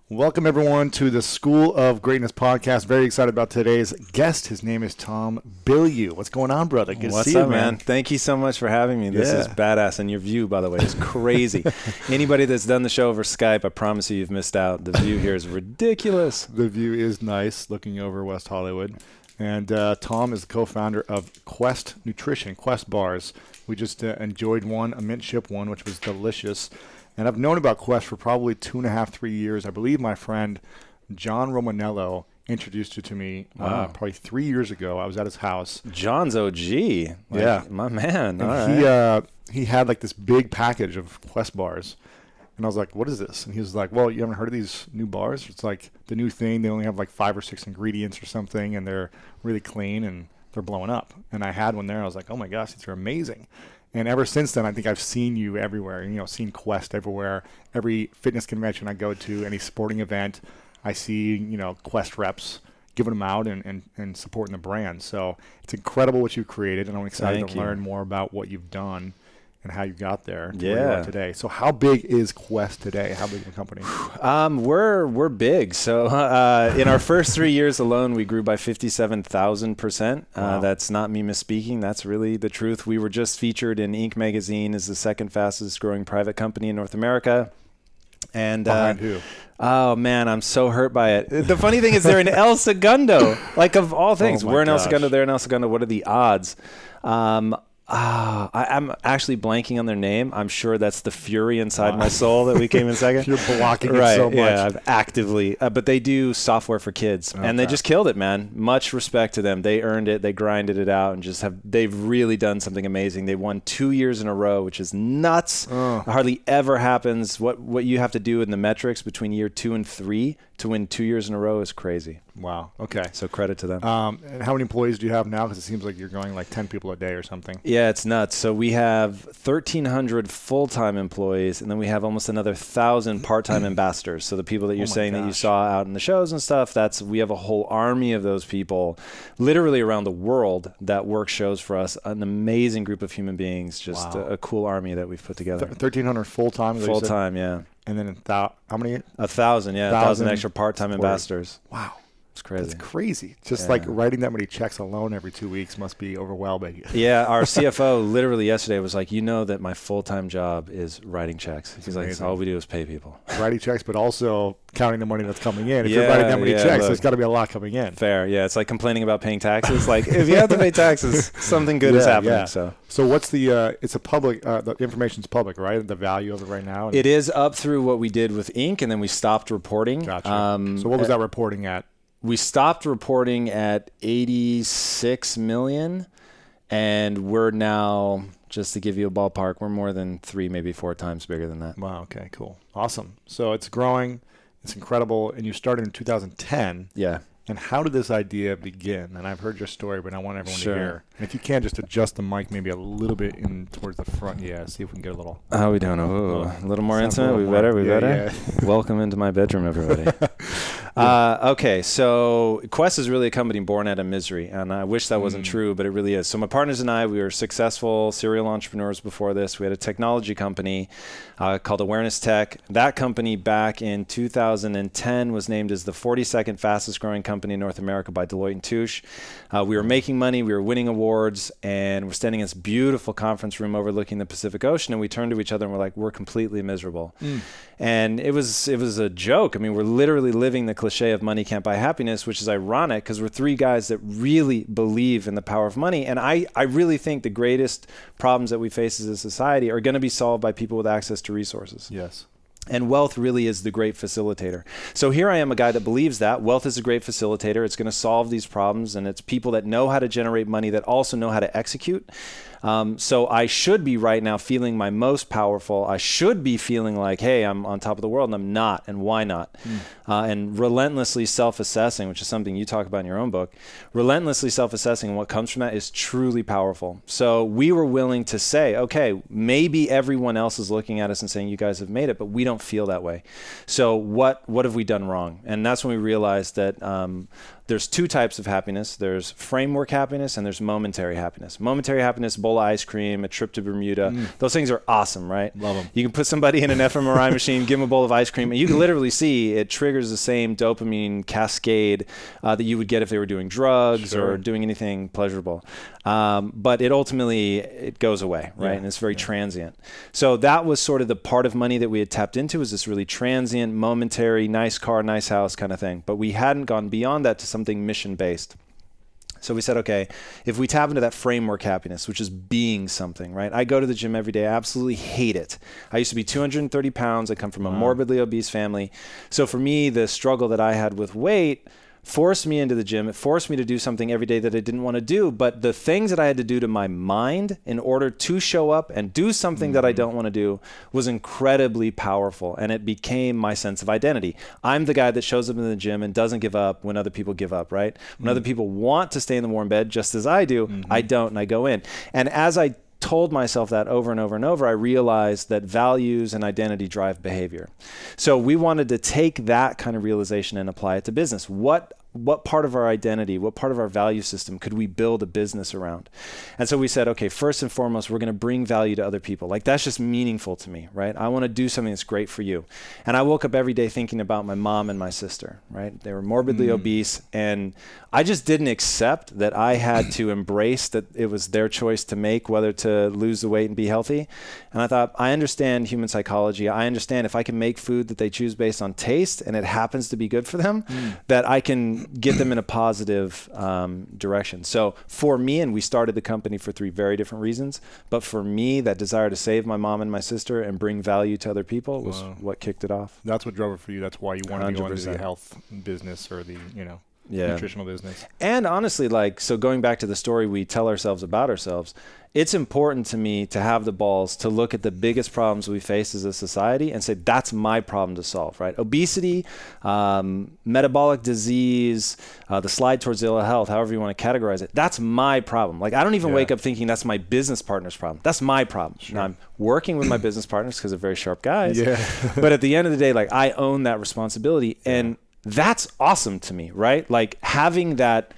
Welcome, everyone, to the School of Greatness podcast. Very excited about today's guest. His name is Tom Bilyeu. What's going on, brother? Good to see you, man. Thank you so much for having me. This is badass. And your view, by the way, is crazy. Anybody that's done the show over Skype, I promise you've missed out. The view here is ridiculous. The view is nice, looking over West Hollywood. And Tom is the co-founder of Quest Nutrition, Quest Bars. We just enjoyed one, a mint chip one, which was delicious. And I've known about Quest for probably 2.5, 3 years. I believe my friend John Romanello introduced you to me probably 3 years ago. I was at his house. John's OG. My man. And he had like this big package of Quest bars. And I was like, what is this? And he was like, well, you haven't heard of these new bars? It's like the new thing. They only have like 5 or 6 ingredients or something, and they're really clean, and they're blowing up. And I had one there. I was like, oh, my gosh, these are amazing. And ever since then, I think I've seen you everywhere, seen Quest everywhere. Every fitness convention I go to, any sporting event, I see, Quest reps giving them out and supporting the brand. So it's incredible what you've created, and I'm excited to learn more about what you've done and how you got there to where you are today. So how big is Quest today? How big is the company? We're big. So in our first 3 years alone, we grew by 57,000%. Wow. That's not me misspeaking. That's really the truth. We were just featured in Inc. magazine as the second fastest growing private company in North America. And behind who? Oh, man, I'm so hurt by it. The funny thing is they're in El Segundo. Like, of all things, we're in El Segundo, they're in El Segundo. What are the odds? I'm actually blanking on their name. I'm sure that's the fury inside my soul that we came in second. You're blocking it so much. Yeah, I've actively. But they do software for kids, and they just killed it, man. Much respect to them. They earned it. They grinded it out, and they've really done something amazing. They won 2 years in a row, which is nuts. It hardly ever happens. What you have to do in the metrics between year 2 and 3 to win 2 years in a row is crazy. Wow. Okay. So credit to them. And how many employees do you have now? Because it seems like you're going like 10 people a day or something. Yeah, it's nuts. So we have 1,300 full-time employees, and then we have almost another 1,000 part-time ambassadors. So the people that you're saying that you saw out in the shows and stuff, we have a whole army of those people literally around the world that work shows for us. An amazing group of human beings, just a cool army that we've put together. 1,300 full-time? Full-time, yeah. And then how many? 1,000, yeah. 1,000 extra part-time ambassadors. Wow. It's crazy. It's crazy. Just like writing that many checks alone every 2 weeks must be overwhelming. Yeah, our CFO literally yesterday was like, that my full-time job is writing checks. He's like, all we do is pay people. Writing checks, but also counting the money that's coming in. If you're writing that many checks, there's got to be a lot coming in. Fair, yeah. It's like complaining about paying taxes. Like, if you have to pay taxes, something good is happening. Yeah. So what's it's a public, the information's public, right? The value of it right now? It is up through what we did with Inc., and then we stopped reporting. Gotcha. So what was that reporting at? We stopped reporting at 86 million, and we're now, just to give you a ballpark, we're more than 3, maybe 4 times bigger than that. Wow. Okay, cool. Awesome. So it's growing. It's incredible. And you started in 2010. Yeah. And how did this idea begin? And I've heard your story, but I want everyone to hear. And if you can, just adjust the mic maybe a little bit in towards the front. Yeah, see if we can get a little. How are we doing? A little more intimate? We better? Yeah. Welcome into my bedroom, everybody. Okay, so Quest is really a company born out of misery, and I wish that wasn't true, but it really is. So my partners and I, we were successful serial entrepreneurs before this. We had a technology company called Awareness Tech. That company back in 2010 was named as the 42nd fastest growing company in North America by Deloitte & Touche. We were making money, we were winning awards, and we're standing in this beautiful conference room overlooking the Pacific Ocean, and we turned to each other and we're like, we're completely miserable. And it was a joke. I mean, we're literally living the cliche of money can't buy happiness, which is ironic because we're 3 guys that really believe in the power of money. And I really think the greatest problems that we face as a society are going to be solved by people with access to resources. Yes. And wealth really is the great facilitator. So here I am, a guy that believes that wealth is a great facilitator. It's going to solve these problems, and it's people that know how to generate money that also know how to execute. So I should be right now feeling my most powerful. I should be feeling like, hey, I'm on top of the world, and I'm not, and why not? And relentlessly self-assessing, which is something you talk about in your own book, relentlessly self-assessing, and what comes from that is truly powerful. So we were willing to say, okay, maybe everyone else is looking at us and saying, you guys have made it, but we don't feel that way. So what have we done wrong? And that's when we realized that there's two types of happiness. There's framework happiness and there's momentary happiness. Momentary happiness, bowl of ice cream, a trip to Bermuda. Those things are awesome, right? Love them. You can put somebody in an fMRI machine, give them a bowl of ice cream, and you can literally see it triggers the same dopamine cascade that you would get if they were doing drugs or doing anything pleasurable. But it ultimately, it goes away, right? And it's very transient. So that was sort of the part of money that we had tapped into, was this really transient, momentary, nice car, nice house kind of thing. But we hadn't gone beyond that to something mission-based. So we said, okay, if we tap into that framework happiness, which is being something, right? I go to the gym every day. I absolutely hate it. I used to be 230 pounds. I come from a morbidly obese family. So for me, the struggle that I had with weight forced me into the gym. It forced me to do something every day that I didn't want to do. But the things that I had to do to my mind in order to show up and do something that I don't want to do was incredibly powerful. And it became my sense of identity. I'm the guy that shows up in the gym and doesn't give up when other people give up, right? When other people want to stay in the warm bed, just as I do, I don't, and I go in. And as I told myself that over and over and over, I realized that values and identity drive behavior. So we wanted to take that kind of realization and apply it to business. What part of our identity, what part of our value system could we build a business around? And so we said, okay, first and foremost, we're going to bring value to other people. Like, that's just meaningful to me, right? I want to do something that's great for you. And I woke up every day thinking about my mom and my sister, right? They were morbidly obese, and I just didn't accept that I had to embrace that it was their choice to make whether to lose the weight and be healthy. And I thought, I understand human psychology. I understand if I can make food that they choose based on taste and it happens to be good for them, that I can get them in a positive direction. So for me, and we started the company for 3 very different reasons, but for me, that desire to save my mom and my sister and bring value to other people was what kicked it off. That's what drove it for you. That's why you wanted to go into the health business or the, nutritional business. And honestly, so going back to the story we tell ourselves about ourselves, it's important to me to have the balls to look at the biggest problems we face as a society and say, that's my problem to solve, right? Obesity, metabolic disease, the slide towards ill health, however you want to categorize it, that's my problem. I don't even wake up thinking that's my business partner's problem. That's my problem. Now, I'm working with my business partners because they're very sharp guys. But at the end of the day, I own that responsibility. And that's awesome to me, right? Having that,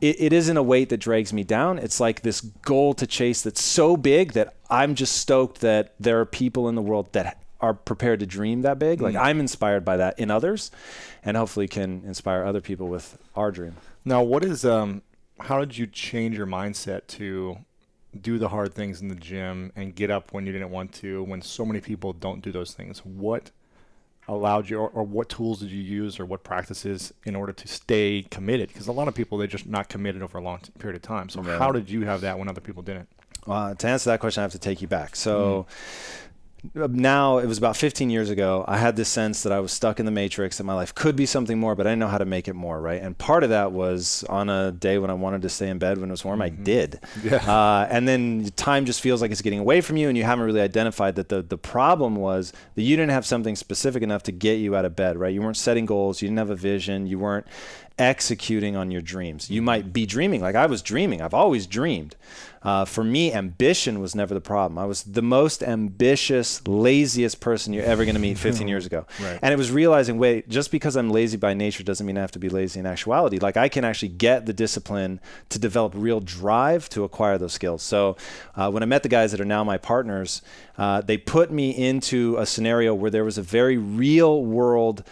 it isn't a weight that drags me down. It's like this goal to chase that's so big that I'm just stoked that there are people in the world that are prepared to dream that big. I'm inspired by that in others, and hopefully can inspire other people with our dream. Now, how did you change your mindset to do the hard things in the gym and get up when you didn't want to, when so many people don't do those things? What allowed you, or what tools did you use, or what practices in order to stay committed? Because a lot of people, they're just not committed over a long period of time. So how did you have that when other people didn't? To answer that question, I have to take you back. So now, it was about 15 years ago, I had this sense that I was stuck in the matrix, that my life could be something more, but I didn't know how to make it more, right? And part of that was on a day when I wanted to stay in bed when it was warm, I did. And then time just feels like it's getting away from you, and you haven't really identified that the problem was that you didn't have something specific enough to get you out of bed, right? You weren't setting goals, you didn't have a vision, you weren't executing on your dreams. You might be dreaming like I was dreaming. I've always dreamed. For me, ambition was never the problem. I was the most ambitious, laziest person you're ever going to meet 15 years ago. And it was realizing, wait, just because I'm lazy by nature doesn't mean I have to be lazy in actuality. I can actually get the discipline to develop real drive to acquire those skills. So when I met the guys that are now my partners, they put me into a scenario where there was a very real world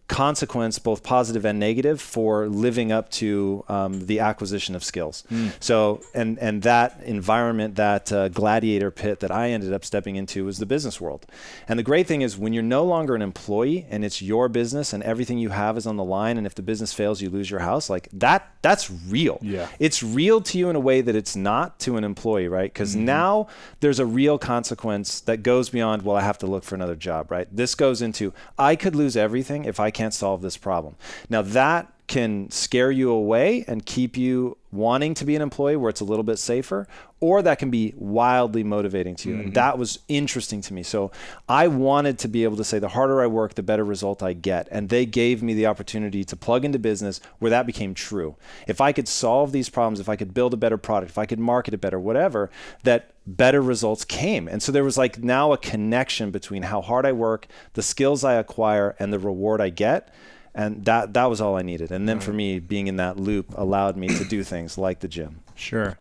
consequence, both positive and negative, for living up to the acquisition of skills. So, and that environment, that gladiator pit that I ended up stepping into was the business world. And the great thing is, when you're no longer an employee and it's your business and everything you have is on the line, and if the business fails, you lose your house, that's real. It's real to you in a way that it's not to an employee, right? Because now there's a real consequence that goes beyond, well, I have to look for another job, right? This goes into, I could lose everything if I can't solve this problem. Now, that can scare you away and keep you wanting to be an employee where it's a little bit safer, or that can be wildly motivating to you. And that was interesting to me. So I wanted to be able to say, the harder I work, the better result I get. And they gave me the opportunity to plug into business where that became true. If I could solve these problems, if I could build a better product, if I could market it better, whatever, that better results came. And so there was now a connection between how hard I work, the skills I acquire, and the reward I get. And that was all I needed. And then for me, being in that loop allowed me to do things like the gym. Sure.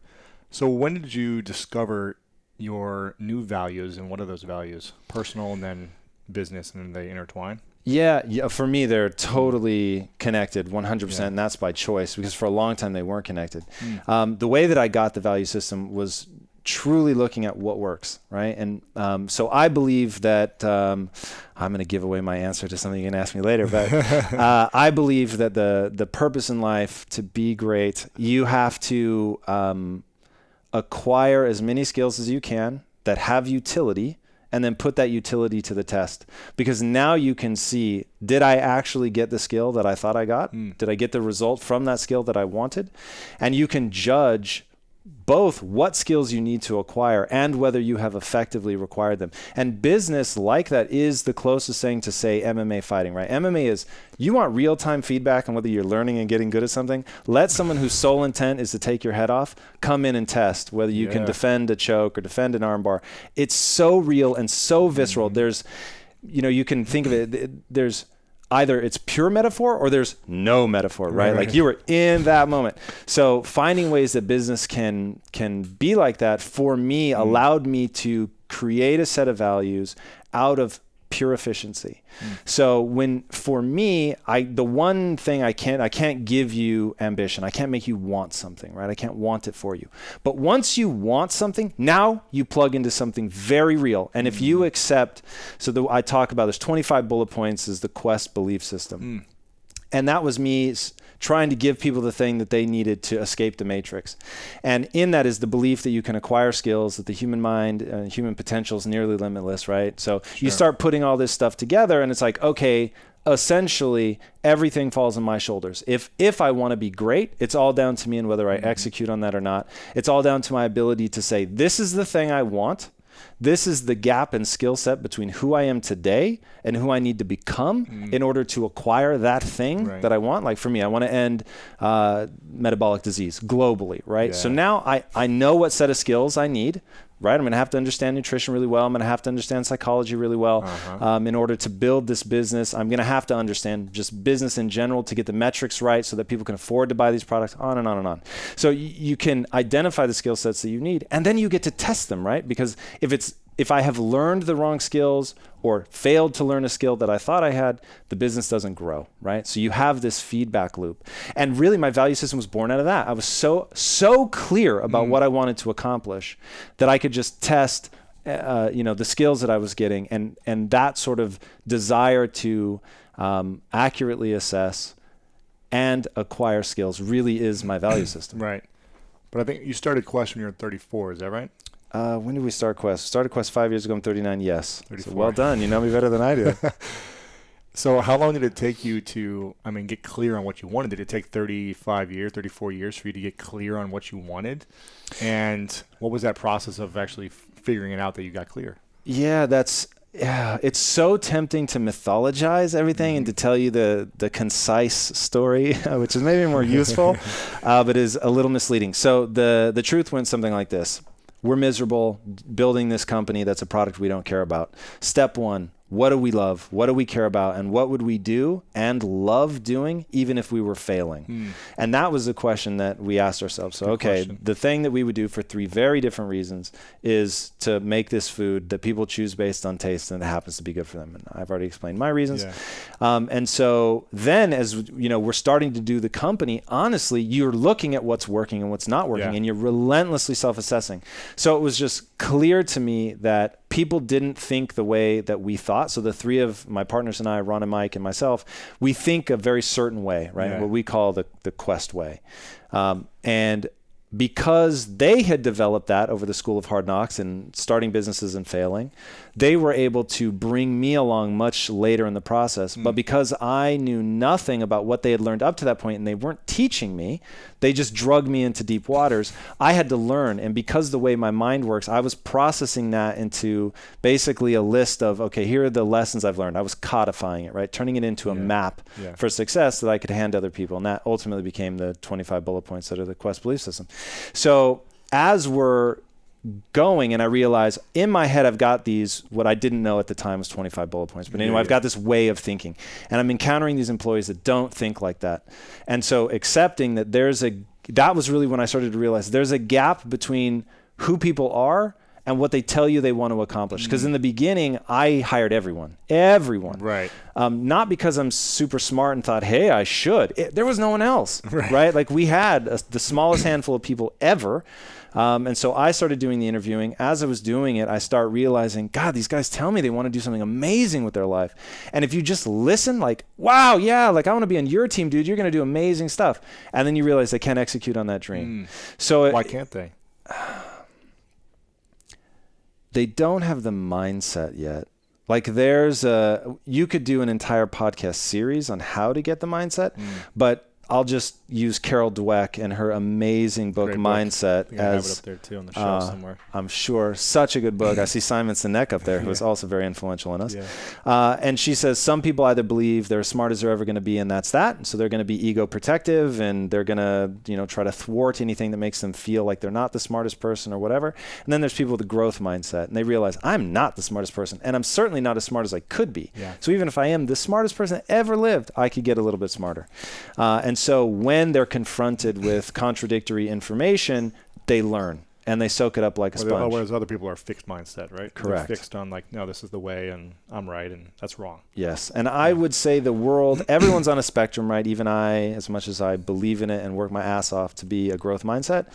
So when did you discover your new values, and what are those values? Personal and then business, and then they intertwine? Yeah. For me, they're totally connected 100%. And that's by choice, because for a long time they weren't connected. The way that I got the value system was truly looking at what works, right? And so I believe that I'm going to give away my answer to something you can ask me later, but I believe that the purpose in life, to be great, you have to acquire as many skills as you can that have utility, and then put that utility to the test. Because now you can see, did I actually get the skill that I thought I got? Did I get the result from that skill that I wanted? And you can judge both what skills you need to acquire and whether you have effectively required them. And business like that is the closest thing to, say, MMA fighting, right? MMA is, you want real-time feedback on whether you're learning and getting good at something. Let someone whose sole intent is to take your head off come in and test whether you can defend a choke or defend an armbar. It's so real and so visceral. There's, you can think of it, there's either it's pure metaphor or there's no metaphor, right? Like you were in that moment. So finding ways that business can be like that, for me, allowed me to create a set of values out of pure efficiency. So for me, the one thing I can't give you ambition. I can't make you want something, right? I can't want it for you. But once you want something, now you plug into something very real. And if you accept, I talk about, there's 25 bullet points is the Quest belief system. And that was me trying to give people the thing that they needed to escape the matrix. And in that is the belief that you can acquire skills, that the human mind and human potential is nearly limitless, right? So you start putting all this stuff together, and it's like, okay, essentially everything falls on my shoulders. If I want to be great, it's all down to me and whether I execute on that or not. It's all down to my ability to say, this is the thing I want. This is the gap in skill set between who I am today and who I need to become in order to acquire that thing that I want. Like for me, I want to end metabolic disease globally, right? So now I know what set of skills I need, right? I'm going to have to understand nutrition really well. I'm going to have to understand psychology really well. In order to build this business, I'm going to have to understand just business in general to get the metrics right so that people can afford to buy these products, on and on and on. So you can identify the skill sets that you need, and then you get to test them, right? Because if I have learned the wrong skills or failed to learn a skill that I thought I had, the business doesn't grow, right? So you have this feedback loop. And really my value system was born out of that. I was so clear about what I wanted to accomplish that I could just test the skills that I was getting, and that sort of desire to accurately assess and acquire skills really is my value system. Right. But I think you started Quest when you were 34, is that right? When did we start Quest? Started Quest 5 years ago. I'm 39. Yes. 34. So well done. You know me better than I do. So how long did it take you to, get clear on what you wanted? Did it take 34 years for you to get clear on what you wanted? And what was that process of actually figuring it out that you got clear? Yeah, it's so tempting to mythologize everything and to tell you the concise story, which is maybe more useful, but is a little misleading. So the truth went something like this. We're miserable building this company that's a product we don't care about. Step one, what do we love? What do we care about? And what would we do and love doing even if we were failing? And that was the question that we asked ourselves. So, the thing that we would do for 3 very different reasons is to make this food that people choose based on taste and it happens to be good for them. And I've already explained my reasons. And so then as we're starting to do the company, honestly, you're looking at what's working and what's not working, and you're relentlessly self-assessing. So it was just clear to me that people didn't think the way that we thought. So the 3 of my partners and I, Ron and Mike and myself, we think a very certain way, right? What we call the Quest way. And because they had developed that over the School of Hard Knocks and starting businesses and failing, they were able to bring me along much later in the process. But because I knew nothing about what they had learned up to that point and they weren't teaching me, they just drugged me into deep waters. I had to learn. And because the way my mind works, I was processing that into basically a list of, okay, here are the lessons I've learned. I was codifying it, right? Turning it into a map for success that I could hand to other people. And that ultimately became the 25 bullet points that are the Quest belief system. So as we're going, and I realized in my head I've got these, what I didn't know at the time was 25 bullet points, but anyway, I've got this way of thinking, and I'm encountering these employees that don't think like that. And so accepting that that was really when I started to realize there's a gap between who people are and what they tell you they want to accomplish. Because in the beginning, I hired everyone. Right. Not because I'm super smart and thought, hey, I should. There was no one else, right? Like we had the smallest handful of people ever. And so I started doing the interviewing. As I was doing it, I start realizing, God, these guys tell me they want to do something amazing with their life. And if you just listen, like, wow, yeah, like I want to be on your team, dude. You're going to do amazing stuff. And then you realize they can't execute on that dream. So why can't they? They don't have the mindset yet. Like you could do an entire podcast series on how to get the mindset, but I'll just use Carol Dweck and her amazing book, Mindset. I have it up there too on the shelf somewhere. I'm sure. Such a good book. I see Simon Sinek up there, who is also very influential in us. Yeah. And she says some people either believe they're as smart as they're ever going to be, and that's that. And so they're going to be ego protective, and they're going to try to thwart anything that makes them feel like they're not the smartest person or whatever. And then there's people with a growth mindset, and they realize I'm not the smartest person, and I'm certainly not as smart as I could be. Yeah. So even if I am the smartest person that ever lived, I could get a little bit smarter. And so when they're confronted with contradictory information, they learn and they soak it up like a sponge. Whereas other people are fixed mindset, right? Correct. They're fixed on like, no, this is the way and I'm right and that's wrong. Yes. And I would say the world, everyone's on a spectrum, right? Even I, as much as I believe in it and work my ass off to be a growth mindset,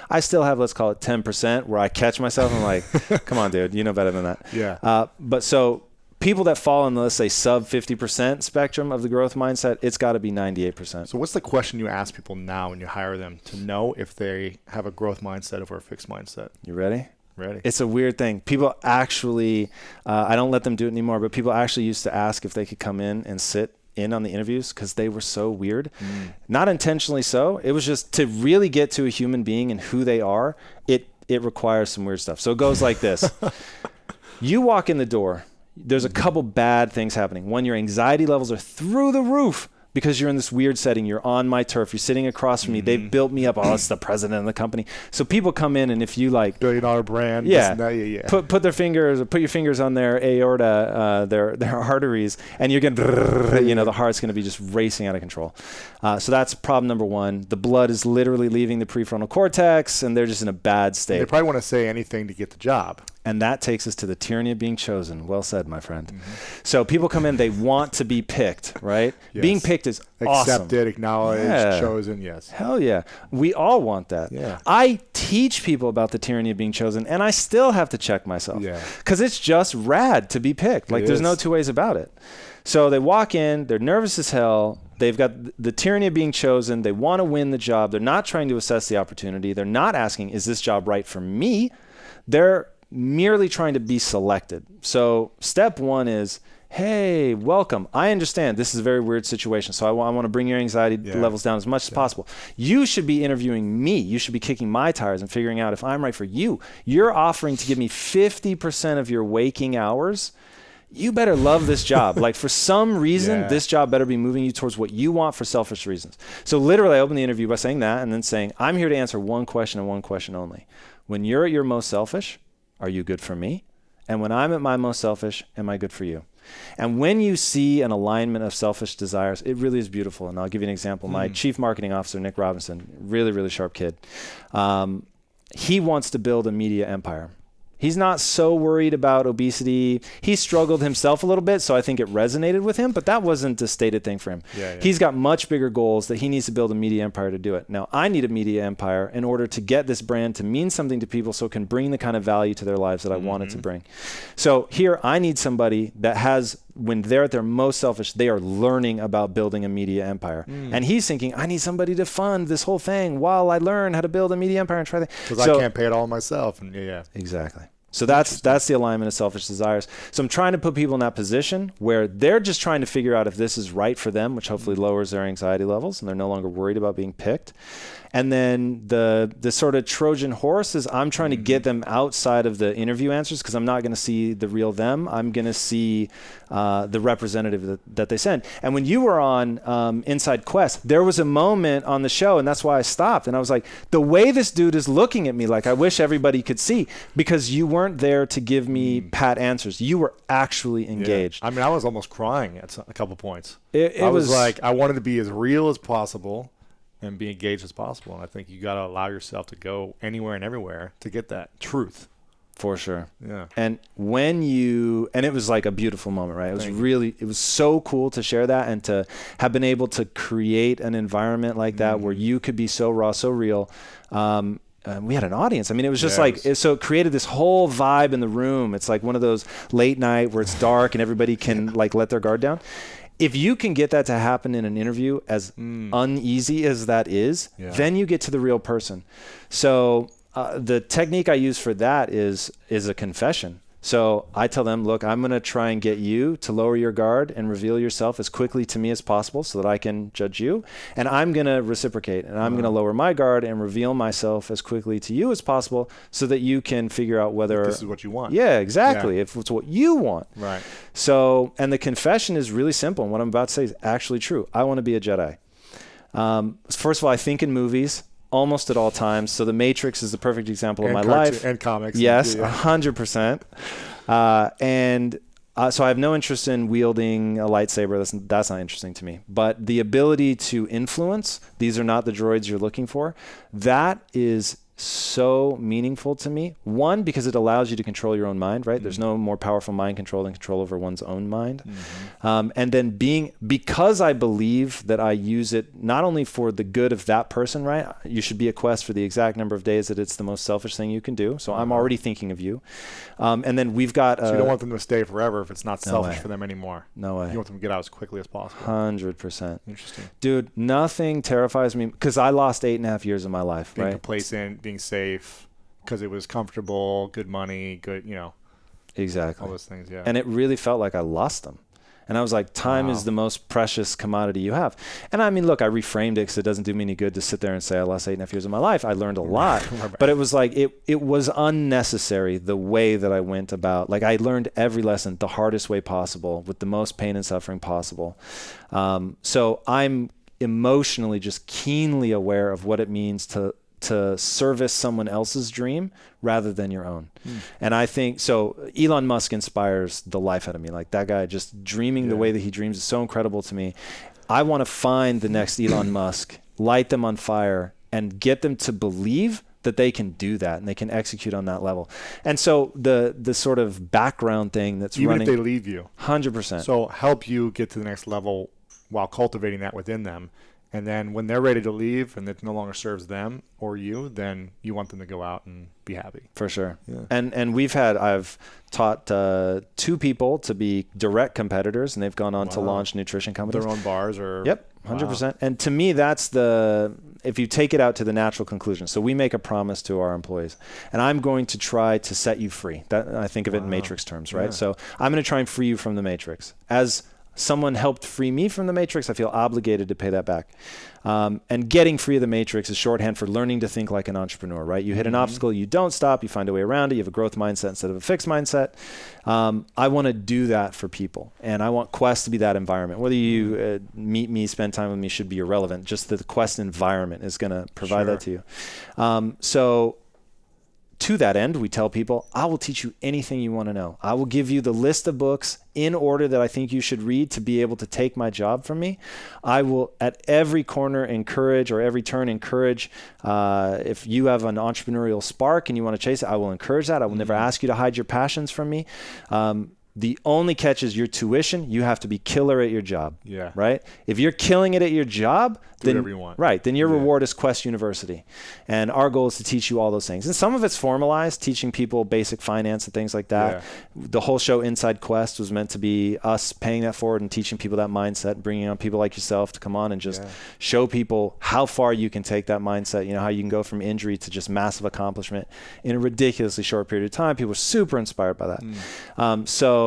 I still have, let's call it 10% where I catch myself and I'm like, come on, dude, you know better than that. Yeah. But so people that fall in the, let's say, sub 50% spectrum of the growth mindset, it's got to be 98%. So what's the question you ask people now when you hire them to know if they have a growth mindset or a fixed mindset? You ready? Ready. It's a weird thing. People actually, I don't let them do it anymore, but people actually used to ask if they could come in and sit in on the interviews because they were so weird. Not intentionally so. It was just to really get to a human being and who they are, it requires some weird stuff. So it goes like this. You walk in the door. There's a couple bad things happening. One, your anxiety levels are through the roof because you're in this weird setting. You're on my turf. You're sitting across from me. They've built me up. Oh, it's the president of the company. So people come in, and if you like $1 billion brand, put their fingers, put your fingers on their aorta, their arteries, and you're gonna, the heart's gonna be just racing out of control. So that's problem number one. The blood is literally leaving the prefrontal cortex, and they're just in a bad state. They probably want to say anything to get the job. And that takes us to the tyranny of being chosen. Well said, my friend. So people come in, they want to be picked, right? Yes. Being picked is awesome. Accepted, acknowledged, chosen, yes. Hell yeah. We all want that. Yeah. I teach people about the tyranny of being chosen, and I still have to check myself. Yeah. Because it's just rad to be picked. Like, there's no two ways about it. So they walk in, they're nervous as hell. They've got the tyranny of being chosen. They want to win the job. They're not trying to assess the opportunity. They're not asking, is this job right for me? They're merely trying to be selected. So step one is, hey, welcome. I understand this is a very weird situation. So I want to bring your anxiety levels down as much as possible. You should be interviewing me. You should be kicking my tires and figuring out if I'm right for you. You're offering to give me 50% of your waking hours. You better love this job. Like, for some reason, this job better be moving you towards what you want for selfish reasons. So literally, I open the interview by saying that and then saying, I'm here to answer one question and one question only. When you're at your most selfish, are you good for me? And when I'm at my most selfish, am I good for you? And when you see an alignment of selfish desires, it really is beautiful. And I'll give you an example. My chief marketing officer, Nick Robinson, really, really sharp kid. He wants to build a media empire. He's not so worried about obesity. He struggled himself a little bit, so I think it resonated with him, but that wasn't a stated thing for him. He's got much bigger goals that he needs to build a media empire to do it. Now, I need a media empire in order to get this brand to mean something to people so it can bring the kind of value to their lives that I want it to bring. So here, I need somebody that has, when they're at their most selfish, they are learning about building a media empire. And he's thinking, I need somebody to fund this whole thing while I learn how to build a media empire and try that. Because I can't pay it all myself. And Exactly. So that's the alignment of selfish desires. So I'm trying to put people in that position where they're just trying to figure out if this is right for them, which hopefully lowers their anxiety levels and they're no longer worried about being picked. And then the sort of Trojan horse is I'm trying to get them outside of the interview answers because I'm not going to see the real them. I'm going to see the representative that they send. And when you were on Inside Quest, there was a moment on the show, and that's why I stopped. And I was like, the way this dude is looking at me, like I wish everybody could see, because you weren't there to give me pat answers. You were actually engaged. Yeah. I mean, I was almost crying at a couple points. It was like, I wanted to be as real as possible and be engaged as possible. And I think you got to allow yourself to go anywhere and everywhere to get that truth. For sure. Yeah. And and it was like a beautiful moment, right? It was so cool to share that and to have been able to create an environment like that where you could be so raw, so real. We had an audience. I mean, it was just so it created this whole vibe in the room. It's like one of those late night where it's dark and everybody can like let their guard down. If you can get that to happen in an interview, as uneasy as that is, then you get to the real person. So the technique I use for that is a confession. So I tell them, look, I'm going to try and get you to lower your guard and reveal yourself as quickly to me as possible so that I can judge you. And I'm going to reciprocate, and I'm going to lower my guard and reveal myself as quickly to you as possible so that you can figure out whether this is what you want. Yeah, exactly. Yeah. If it's what you want. Right. So, and the confession is really simple. And what I'm about to say is actually true. I want to be a Jedi. First of all, I think in movies almost at all times. So The Matrix is the perfect example of my life. And comics. Yes, 100%. So I have no interest in wielding a lightsaber. That's not interesting to me. But the ability to influence, these are not the droids you're looking for, that is so meaningful to me. One, because it allows you to control your own mind, right? There's no more powerful mind control than control over one's own mind. And then because I believe that I use it not only for the good of that person, right? You should be a Quest for the exact number of days that it's the most selfish thing you can do. So I'm already thinking of you. And then we've got... so you don't want them to stay forever if it's not selfish for them anymore. No way. You want them to get out as quickly as possible. 100%. Interesting. Dude, nothing terrifies me because I lost 8.5 years of my life, being right? Complacent, being safe, because it was comfortable, good money, good, exactly, all those things. Yeah. And it really felt like I lost them. And I was like, time is the most precious commodity you have. And I mean, look, I reframed it because it doesn't do me any good to sit there and say I lost 8.5 years of my life. I learned a lot, but it was like, it was unnecessary the way that I went about. Like I learned every lesson the hardest way possible with the most pain and suffering possible. So I'm emotionally just keenly aware of what it means to service someone else's dream rather than your own. And I think, so Elon Musk inspires the life out of me. Like that guy just dreaming the way that he dreams is so incredible to me. I want to find the next Elon Musk, light them on fire and get them to believe that they can do that and they can execute on that level. And so the sort of background thing that's running. Even if they leave you. 100%. So help you get to the next level while cultivating that within them. And then when they're ready to leave and it no longer serves them or you, then you want them to go out and be happy. For sure. Yeah. And I've taught 2 people to be direct competitors, and they've gone on to launch nutrition companies. Their own bars or... Yep, 100%. Wow. And to me, that's if you take it out to the natural conclusion. So we make a promise to our employees, and I'm going to try to set you free. That I think of it in matrix terms, right? Yeah. So I'm going to try and free you from the matrix. As someone helped free me from the matrix, I feel obligated to pay that back. And getting free of the matrix is shorthand for learning to think like an entrepreneur, right? You hit an obstacle, you don't stop, you find a way around it, you have a growth mindset instead of a fixed mindset. I want to do that for people, and I want Quest to be that environment. Whether you meet me, spend time with me should be irrelevant. Just the Quest environment is going to provide that to you. So to that end, we tell people, I will teach you anything you want to know. I will give you the list of books in order that I think you should read to be able to take my job from me. I will at every corner encourage, or every turn encourage, if you have an entrepreneurial spark and you want to chase it, I will encourage that. I will never ask you to hide your passions from me. The only catch is your tuition. You have to be killer at your job. Yeah. Right? If you're killing it at your job, then whatever you want. Right. Then your reward is Quest University. And our goal is to teach you all those things. And some of it's formalized, teaching people basic finance and things like that. Yeah. The whole show Inside Quest was meant to be us paying that forward and teaching people that mindset and bringing on people like yourself to come on and just show people how far you can take that mindset, you know, how you can go from injury to just massive accomplishment in a ridiculously short period of time. People are super inspired by that. So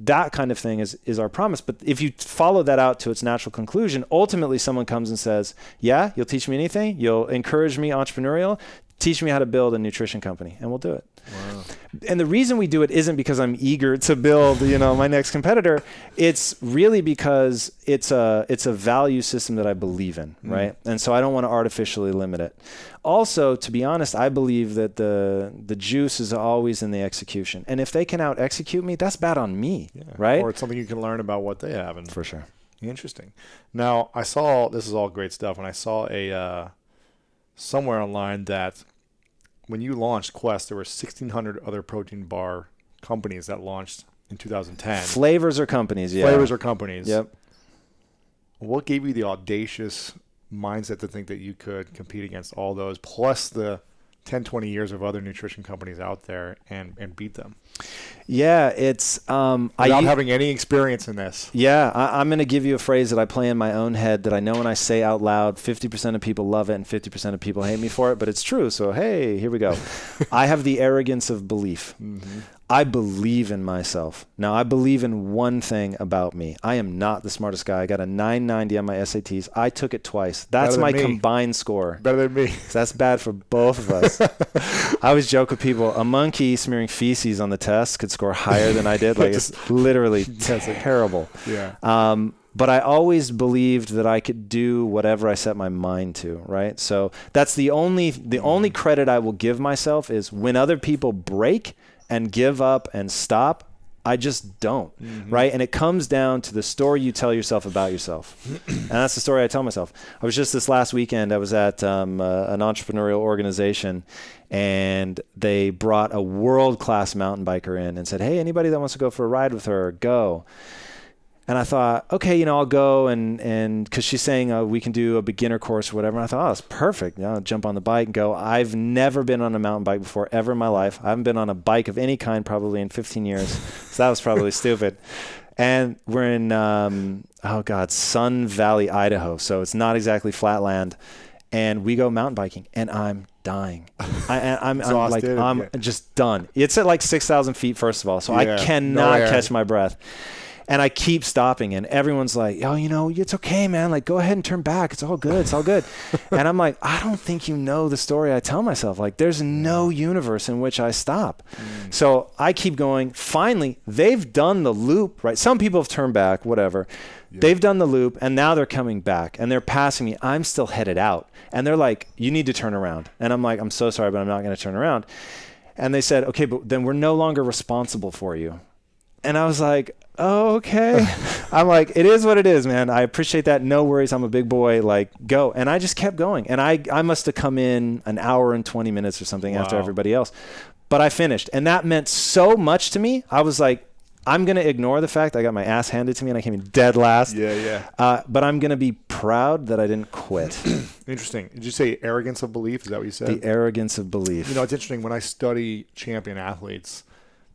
that kind of thing is our promise. But if you follow that out to its natural conclusion, ultimately someone comes and says, yeah, you'll teach me anything. You'll encourage me entrepreneurial. Teach me how to build a nutrition company, and we'll do it. Wow. And the reason we do it isn't because I'm eager to build, you know, my next competitor. It's really because it's a value system that I believe in, right? And so I don't want to artificially limit it. Also, to be honest, I believe that the juice is always in the execution. And if they can out execute me, that's bad on me, right? Or it's something you can learn about what they have. For sure. Interesting. Now, I saw, this is all great stuff, and I saw somewhere online that when you launched Quest, there were 1,600 other protein bar companies that launched in 2010. Flavors or companies, yeah. Flavors or companies. Yep. What gave you the audacious mindset to think that you could compete against all those, plus the 10, 20 years of other nutrition companies out there and beat them? Yeah, it's without having any experience in this. Yeah, I'm going to give you a phrase that I play in my own head that I know when I say out loud, 50% of people love it and 50% of people hate me for it, but it's true. So, hey, here we go. I have the arrogance of belief. I believe in myself. Now, I believe in one thing about me. I am not the smartest guy. I got a 990 on my SATs. I took it twice. That's my combined score. Better than me. That's bad for both of us. I always joke with people, a monkey smearing feces on the test could score higher than I did. Like, it's literally terrible. Yeah. But I always believed that I could do whatever I set my mind to, right? So that's the only credit I will give myself is when other people break and give up and stop, I just don't, right? And it comes down to the story you tell yourself about yourself. And that's the story I tell myself. I was just this last weekend, I was at an entrepreneurial organization, and they brought a world-class mountain biker in and said, hey, anybody that wants to go for a ride with her, go. And I thought, okay, you know, I'll go and because she's saying we can do a beginner course or whatever. And I thought, oh, that's perfect. You know, I'll jump on the bike and go. I've never been on a mountain bike before ever in my life. I haven't been on a bike of any kind probably in 15 years. So that was probably stupid. And we're in, Sun Valley, Idaho. So it's not exactly flat land. And we go mountain biking, and I'm dying. I'm just done. It's at like 6,000 feet, first of all. So I cannot catch my breath. And I keep stopping, and everyone's like, oh, you know, it's okay, man. Like, go ahead and turn back. It's all good. It's all good. And I'm like, I don't think you know the story I tell myself. Like, there's no universe in which I stop. So I keep going. Finally, they've done the loop, right? Some people have turned back, whatever. Yeah. They've done the loop, and now they're coming back, and they're passing me. I'm still headed out. And they're like, you need to turn around. And I'm like, I'm so sorry, but I'm not going to turn around. And they said, okay, but then we're no longer responsible for you. And I was like, oh, okay. I'm like, it is what it is, man. I appreciate that. No worries. I'm a big boy. Like, go. And I just kept going. And I must have come in an hour and 20 minutes or something after everybody else. But I finished. And that meant so much to me. I was like, I'm going to ignore the fact I got my ass handed to me and I came in dead last. But I'm going to be proud that I didn't quit. Interesting. Did you say arrogance of belief? Is that what you said? The arrogance of belief. You know, it's interesting. When I study champion athletes,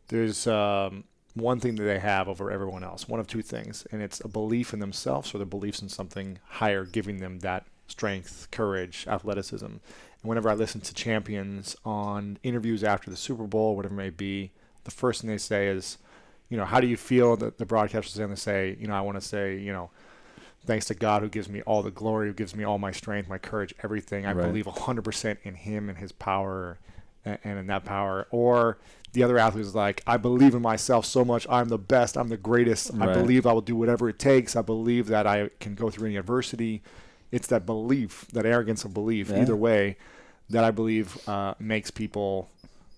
there's one thing that they have over everyone else, one of two things, and it's a belief in themselves or their beliefs in something higher, giving them that strength, courage, athleticism. And whenever I listen to champions on interviews after the Super Bowl, whatever it may be, the first thing they say is, you know, how do you feel? That the broadcasters are going to say, you know, I want to say, you know, thanks to God who gives me all the glory, who gives me all my strength, my courage, everything. I believe 100% in him and his power and in that power. Or the other athlete is like, I believe in myself so much. I'm the best. I'm the greatest. I believe I will do whatever it takes. I believe that I can go through any adversity. It's that belief, that arrogance of belief, either way, that I believe makes people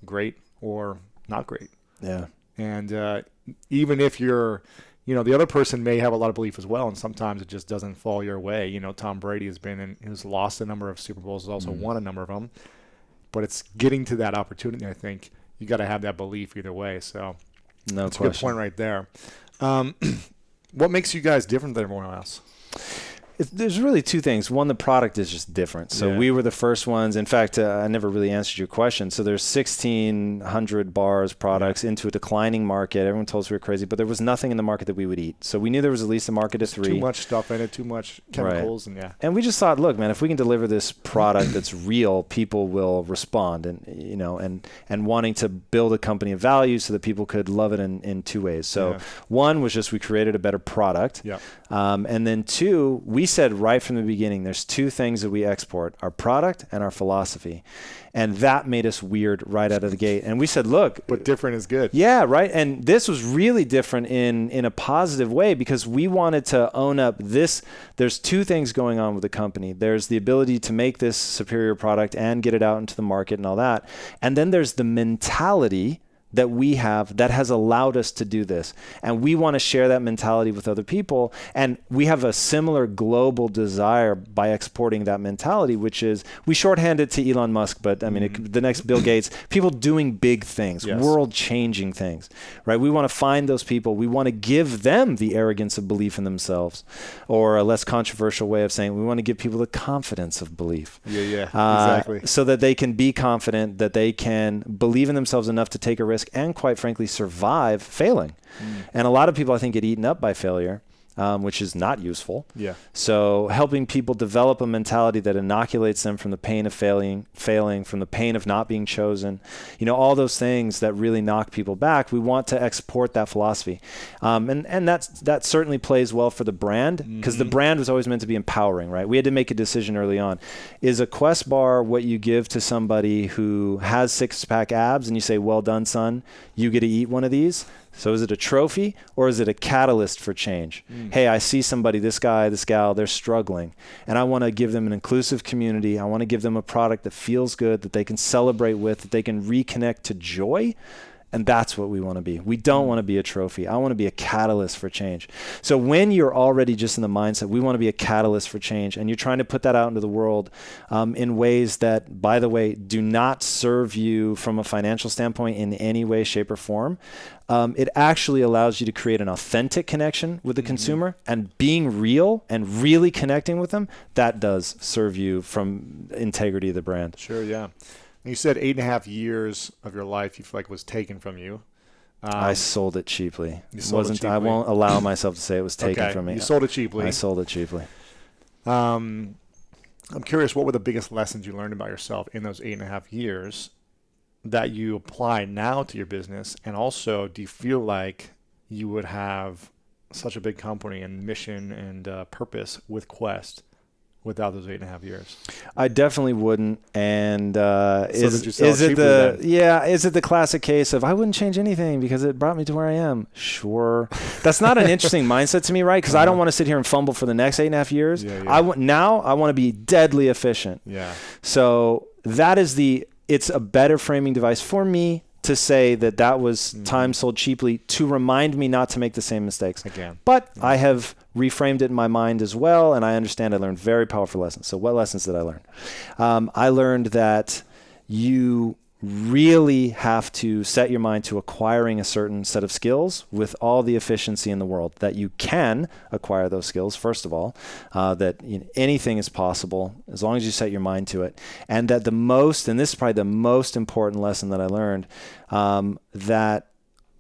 great or not great. Yeah. And even if you're, you know, the other person may have a lot of belief as well, and sometimes it just doesn't fall your way. You know, Tom Brady has lost a number of Super Bowls, has also won a number of them. But it's getting to that opportunity, I think. You got to have that belief either way. So No That's question. a good point right there. What makes you guys different than everyone else? There's really two things. One, the product is just different. So we were the first ones. In fact, I never really answered your question. So there's 1,600 bars, products into a declining market. Everyone told us we were crazy, but there was nothing in the market that we would eat. So we knew there was at least a market of 3. Too much stuff in it, too much chemicals, and we just thought, look, man, if we can deliver this product that's real, people will respond, and wanting to build a company of value so that people could love it in 2 ways. So one was just we created a better product, and then 2, we said right from the beginning, there's 2 things that we export: our product and our philosophy. And that made us weird right out of the gate. And we said, look. But different is good. Yeah, right. And this was really different in a positive way, because we wanted to own up this. There's 2 things going on with the company. There's the ability to make this superior product and get it out into the market and all that. And then there's the mentality that we have that has allowed us to do this. And we want to share that mentality with other people. And we have a similar global desire by exporting that mentality, which is, we shorthand it to Elon Musk, but I mean, the next Bill Gates, people doing big things, world-changing things, right? We want to find those people. We want to give them the arrogance of belief in themselves, or a less controversial way of saying, we want to give people the confidence of belief. Exactly. So that they can be confident, that they can believe in themselves enough to take a risk, and quite frankly survive failing. And a lot of people, I think, get eaten up by failure, which is not useful. So helping people develop a mentality that inoculates them from the pain of failing, from the pain of not being chosen, all those things that really knock people back. We want to export that philosophy. And that certainly plays well for the brand, because the brand was always meant to be empowering, right? We had to make a decision early on. Is a Quest bar what you give to somebody who has 6-pack abs and you say, well done, son, you get to eat one of these? So is it a trophy, or is it a catalyst for change? Hey, I see somebody, this guy, this gal, they're struggling, and I want to give them an inclusive community. I want to give them a product that feels good, that they can celebrate with, that they can reconnect to joy. And that's what we want to be. We don't want to be a trophy. I want to be a catalyst for change. So when you're already just in the mindset, we want to be a catalyst for change, and you're trying to put that out into the world in ways that, by the way, do not serve you from a financial standpoint in any way, shape, or form, it actually allows you to create an authentic connection with the consumer, and being real and really connecting with them, that does serve you from integrity of the brand. Sure, yeah. You said 8.5 years of your life you feel like was taken from you. I sold it cheaply. I won't allow myself to say it was taken from me. You sold it cheaply. I sold it cheaply. I'm curious, what were the biggest lessons you learned about yourself in those 8.5 years that you apply now to your business? And also, do you feel like you would have such a big company and mission and purpose with Quest without those 8.5 years? I definitely wouldn't. And is it the classic case of, I wouldn't change anything because it brought me to where I am? Sure. That's not an interesting mindset to me, right? Because I don't want to sit here and fumble for the next 8.5 years. I want to be deadly efficient. So that is it's a better framing device for me to say that was time sold cheaply, to remind me not to make the same mistakes again. But I have reframed it in my mind as well, and I understand I learned very powerful lessons. So what lessons did I learn? I learned that you really have to set your mind to acquiring a certain set of skills with all the efficiency in the world, that you can acquire those skills, first of all, that anything is possible as long as you set your mind to it. And that and this is probably the most important lesson that I learned, that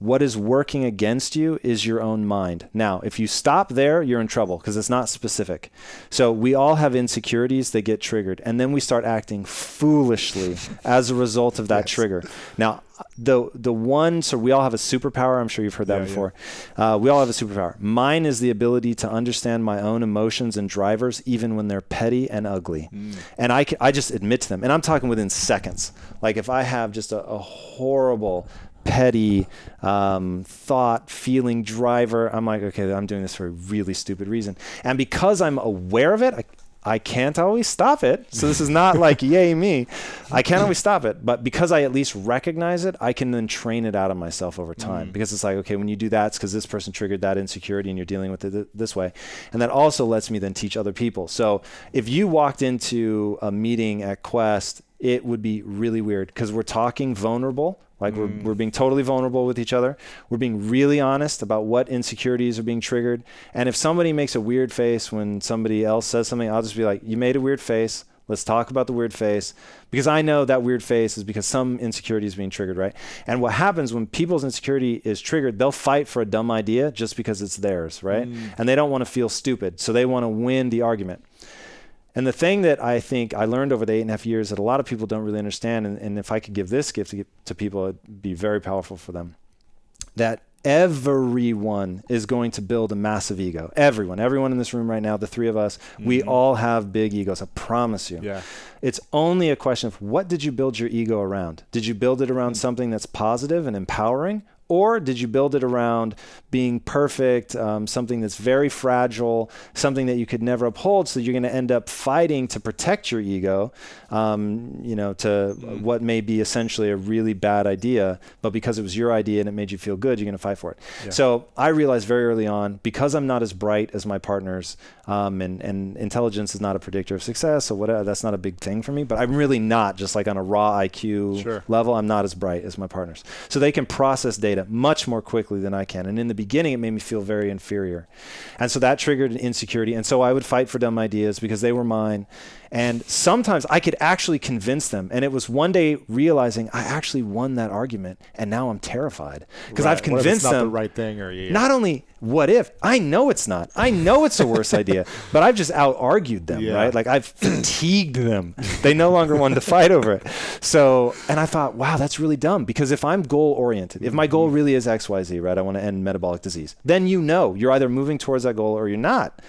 what is working against you is your own mind. Now, if you stop there, you're in trouble because it's not specific. So we all have insecurities that get triggered, and then we start acting foolishly as a result of that trigger. Now, so we all have a superpower. I'm sure you've heard that before. We all have a superpower. Mine is the ability to understand my own emotions and drivers, even when they're petty and ugly. And I just admit to them. And I'm talking within seconds. Like if I have just a horrible, petty thought, feeling, driver, I'm like, okay, I'm doing this for a really stupid reason. And because I'm aware of it, I can't always stop it. So this is not like, yay me. I can't always stop it. But because I at least recognize it, I can then train it out of myself over time. Because it's like, okay, when you do that, it's because this person triggered that insecurity and you're dealing with it this way. And that also lets me then teach other people. So if you walked into a meeting at Quest it would be really weird because we're talking vulnerable. Like we're being totally vulnerable with each other. We're being really honest about what insecurities are being triggered. And if somebody makes a weird face when somebody else says something, I'll just be like, you made a weird face. Let's talk about the weird face, because I know that weird face is because some insecurity is being triggered, right? And what happens when people's insecurity is triggered, they'll fight for a dumb idea just because it's theirs, right? And they don't want to feel stupid, so they want to win the argument. And the thing that I think I learned over the 8.5 years that a lot of people don't really understand, and if I could give this gift to people, it'd be very powerful for them, that everyone is going to build a massive ego. Everyone in this room right now, the three of us, we all have big egos. I promise you. Yeah. It's only a question of what did you build your ego around? Did you build it around something that's positive and empowering? Or did you build it around being perfect, something that's very fragile, something that you could never uphold, so you're going to end up fighting to protect your ego, to what may be essentially a really bad idea, but because it was your idea and it made you feel good, you're going to fight for it. Yeah. So I realized very early on, because I'm not as bright as my partners, and intelligence is not a predictor of success, so whatever, that's not a big thing for me, but I'm really not, just like on a raw IQ level, I'm not as bright as my partners. So they can process data much more quickly than I can. And in the beginning, it made me feel very inferior. And so that triggered an insecurity. And so I would fight for dumb ideas because they were mine. And sometimes I could actually convince them. And it was one day realizing I actually won that argument. And now I'm terrified because I've convinced them. Not the right thing, or not only what if, I know it's not. I know it's a worse idea, but I've just out-argued them, right? Like I've fatigued them. They no longer wanted to fight over it. So, and I thought, wow, that's really dumb, because if I'm goal-oriented, if my goal really is XYZ, right? I want to end metabolic disease. Then you're either moving towards that goal or you're not.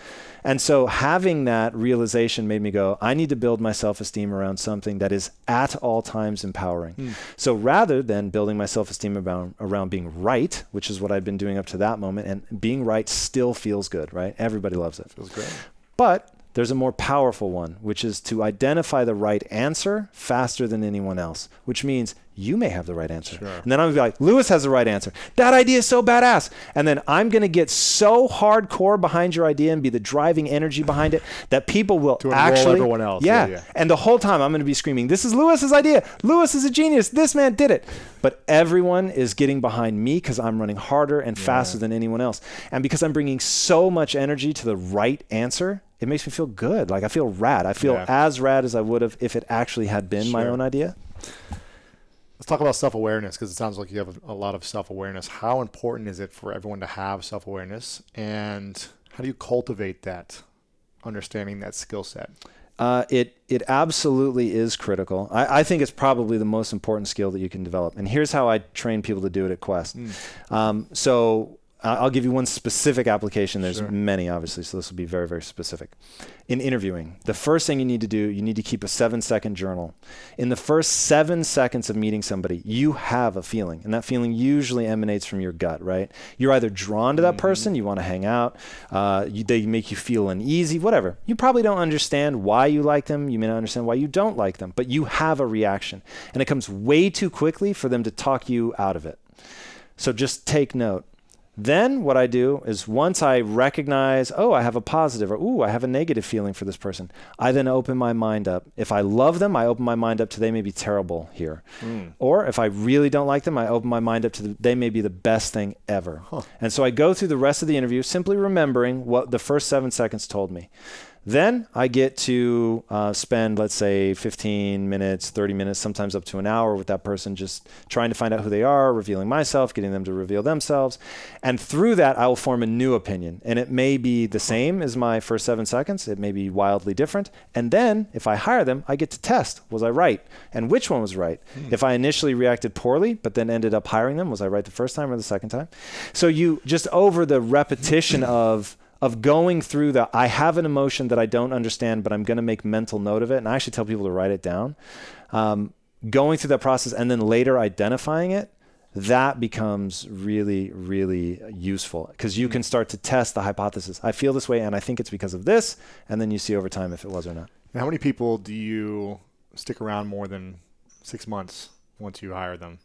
And so having that realization made me go, I need to build my self-esteem around something that is at all times empowering. So rather than building my self-esteem around being right, which is what I'd been doing up to that moment, and being right still feels good, right? Everybody loves it. Feels great. But there's a more powerful one, which is to identify the right answer faster than anyone else, which means you may have the right answer. Sure. And then I'm going to be like, Lewis has the right answer. That idea is so badass. And then I'm going to get so hardcore behind your idea and be the driving energy behind it that people will to actually, everyone else. Yeah. And the whole time I'm going to be screaming, this is Lewis's idea. Lewis is a genius. This man did it. But everyone is getting behind me because I'm running harder and faster than anyone else. And because I'm bringing so much energy to the right answer, it makes me feel good. Like I feel rad. I feel as rad as I would have if it actually had been my own idea. Let's talk about self-awareness, because it sounds like you have a lot of self-awareness. How important is it for everyone to have self-awareness, and how do you cultivate that, understanding that skill set? It absolutely is critical. I think it's probably the most important skill that you can develop. And here's how I train people to do it at Quest. So I'll give you one specific application. There's many, obviously, so this will be very, very specific. In interviewing, the first thing you need to do, you need to keep a 7-second journal. In the first 7 seconds of meeting somebody, you have a feeling, and that feeling usually emanates from your gut, right? You're either drawn to that person, you want to hang out, they make you feel uneasy, whatever. You probably don't understand why you like them, you may not understand why you don't like them, but you have a reaction, and it comes way too quickly for them to talk you out of it. So just take note. Then what I do is once I recognize, I have a positive, or I have a negative feeling for this person, I then open my mind up. If I love them, I open my mind up to they may be terrible here. Or if I really don't like them, I open my mind up to they may be the best thing ever. And so I go through the rest of the interview simply remembering what the first 7 seconds told me. Then I get to spend, let's say, 15 minutes, 30 minutes, sometimes up to an hour with that person, just trying to find out who they are, revealing myself, getting them to reveal themselves. And through that, I will form a new opinion. And it may be the same as my first 7 seconds. It may be wildly different. And then if I hire them, I get to test, was I right? And which one was right? If I initially reacted poorly, but then ended up hiring them, was I right the first time or the second time? So you just over the repetition of going through I have an emotion that I don't understand, but I'm going to make mental note of it. And I actually tell people to write it down. Going through that process and then later identifying it, that becomes really, really useful because you can start to test the hypothesis. I feel this way and I think it's because of this. And then you see over time if it was or not. And how many people do you stick around more than 6 months once you hire them?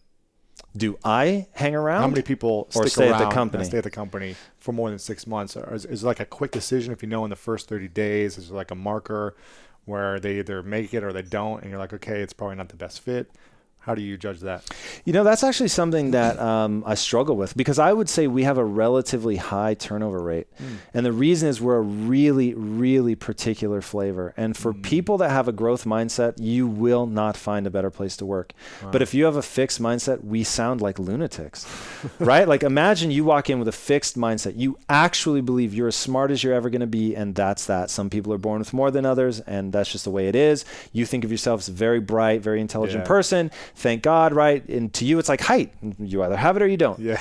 Do I hang around? How many people stay at the company? Stay at the company for more than 6 months? Or is it like a quick decision if you know in the first 30 days? Is it like a marker? where they either make it or they don't, and you're like, okay, it's probably not the best fit? How do you judge that? That's actually something that I struggle with, because I would say we have a relatively high turnover rate. And the reason is we're a really, really particular flavor. And for people that have a growth mindset, you will not find a better place to work. Wow. But if you have a fixed mindset, we sound like lunatics, right? Like, imagine you walk in with a fixed mindset. You actually believe you're as smart as you're ever going to be, and that's that. Some people are born with more than others, and that's just the way it is. You think of yourself as a very bright, very intelligent person. Thank God, right? And to you, it's like height. You either have it or you don't. Yeah.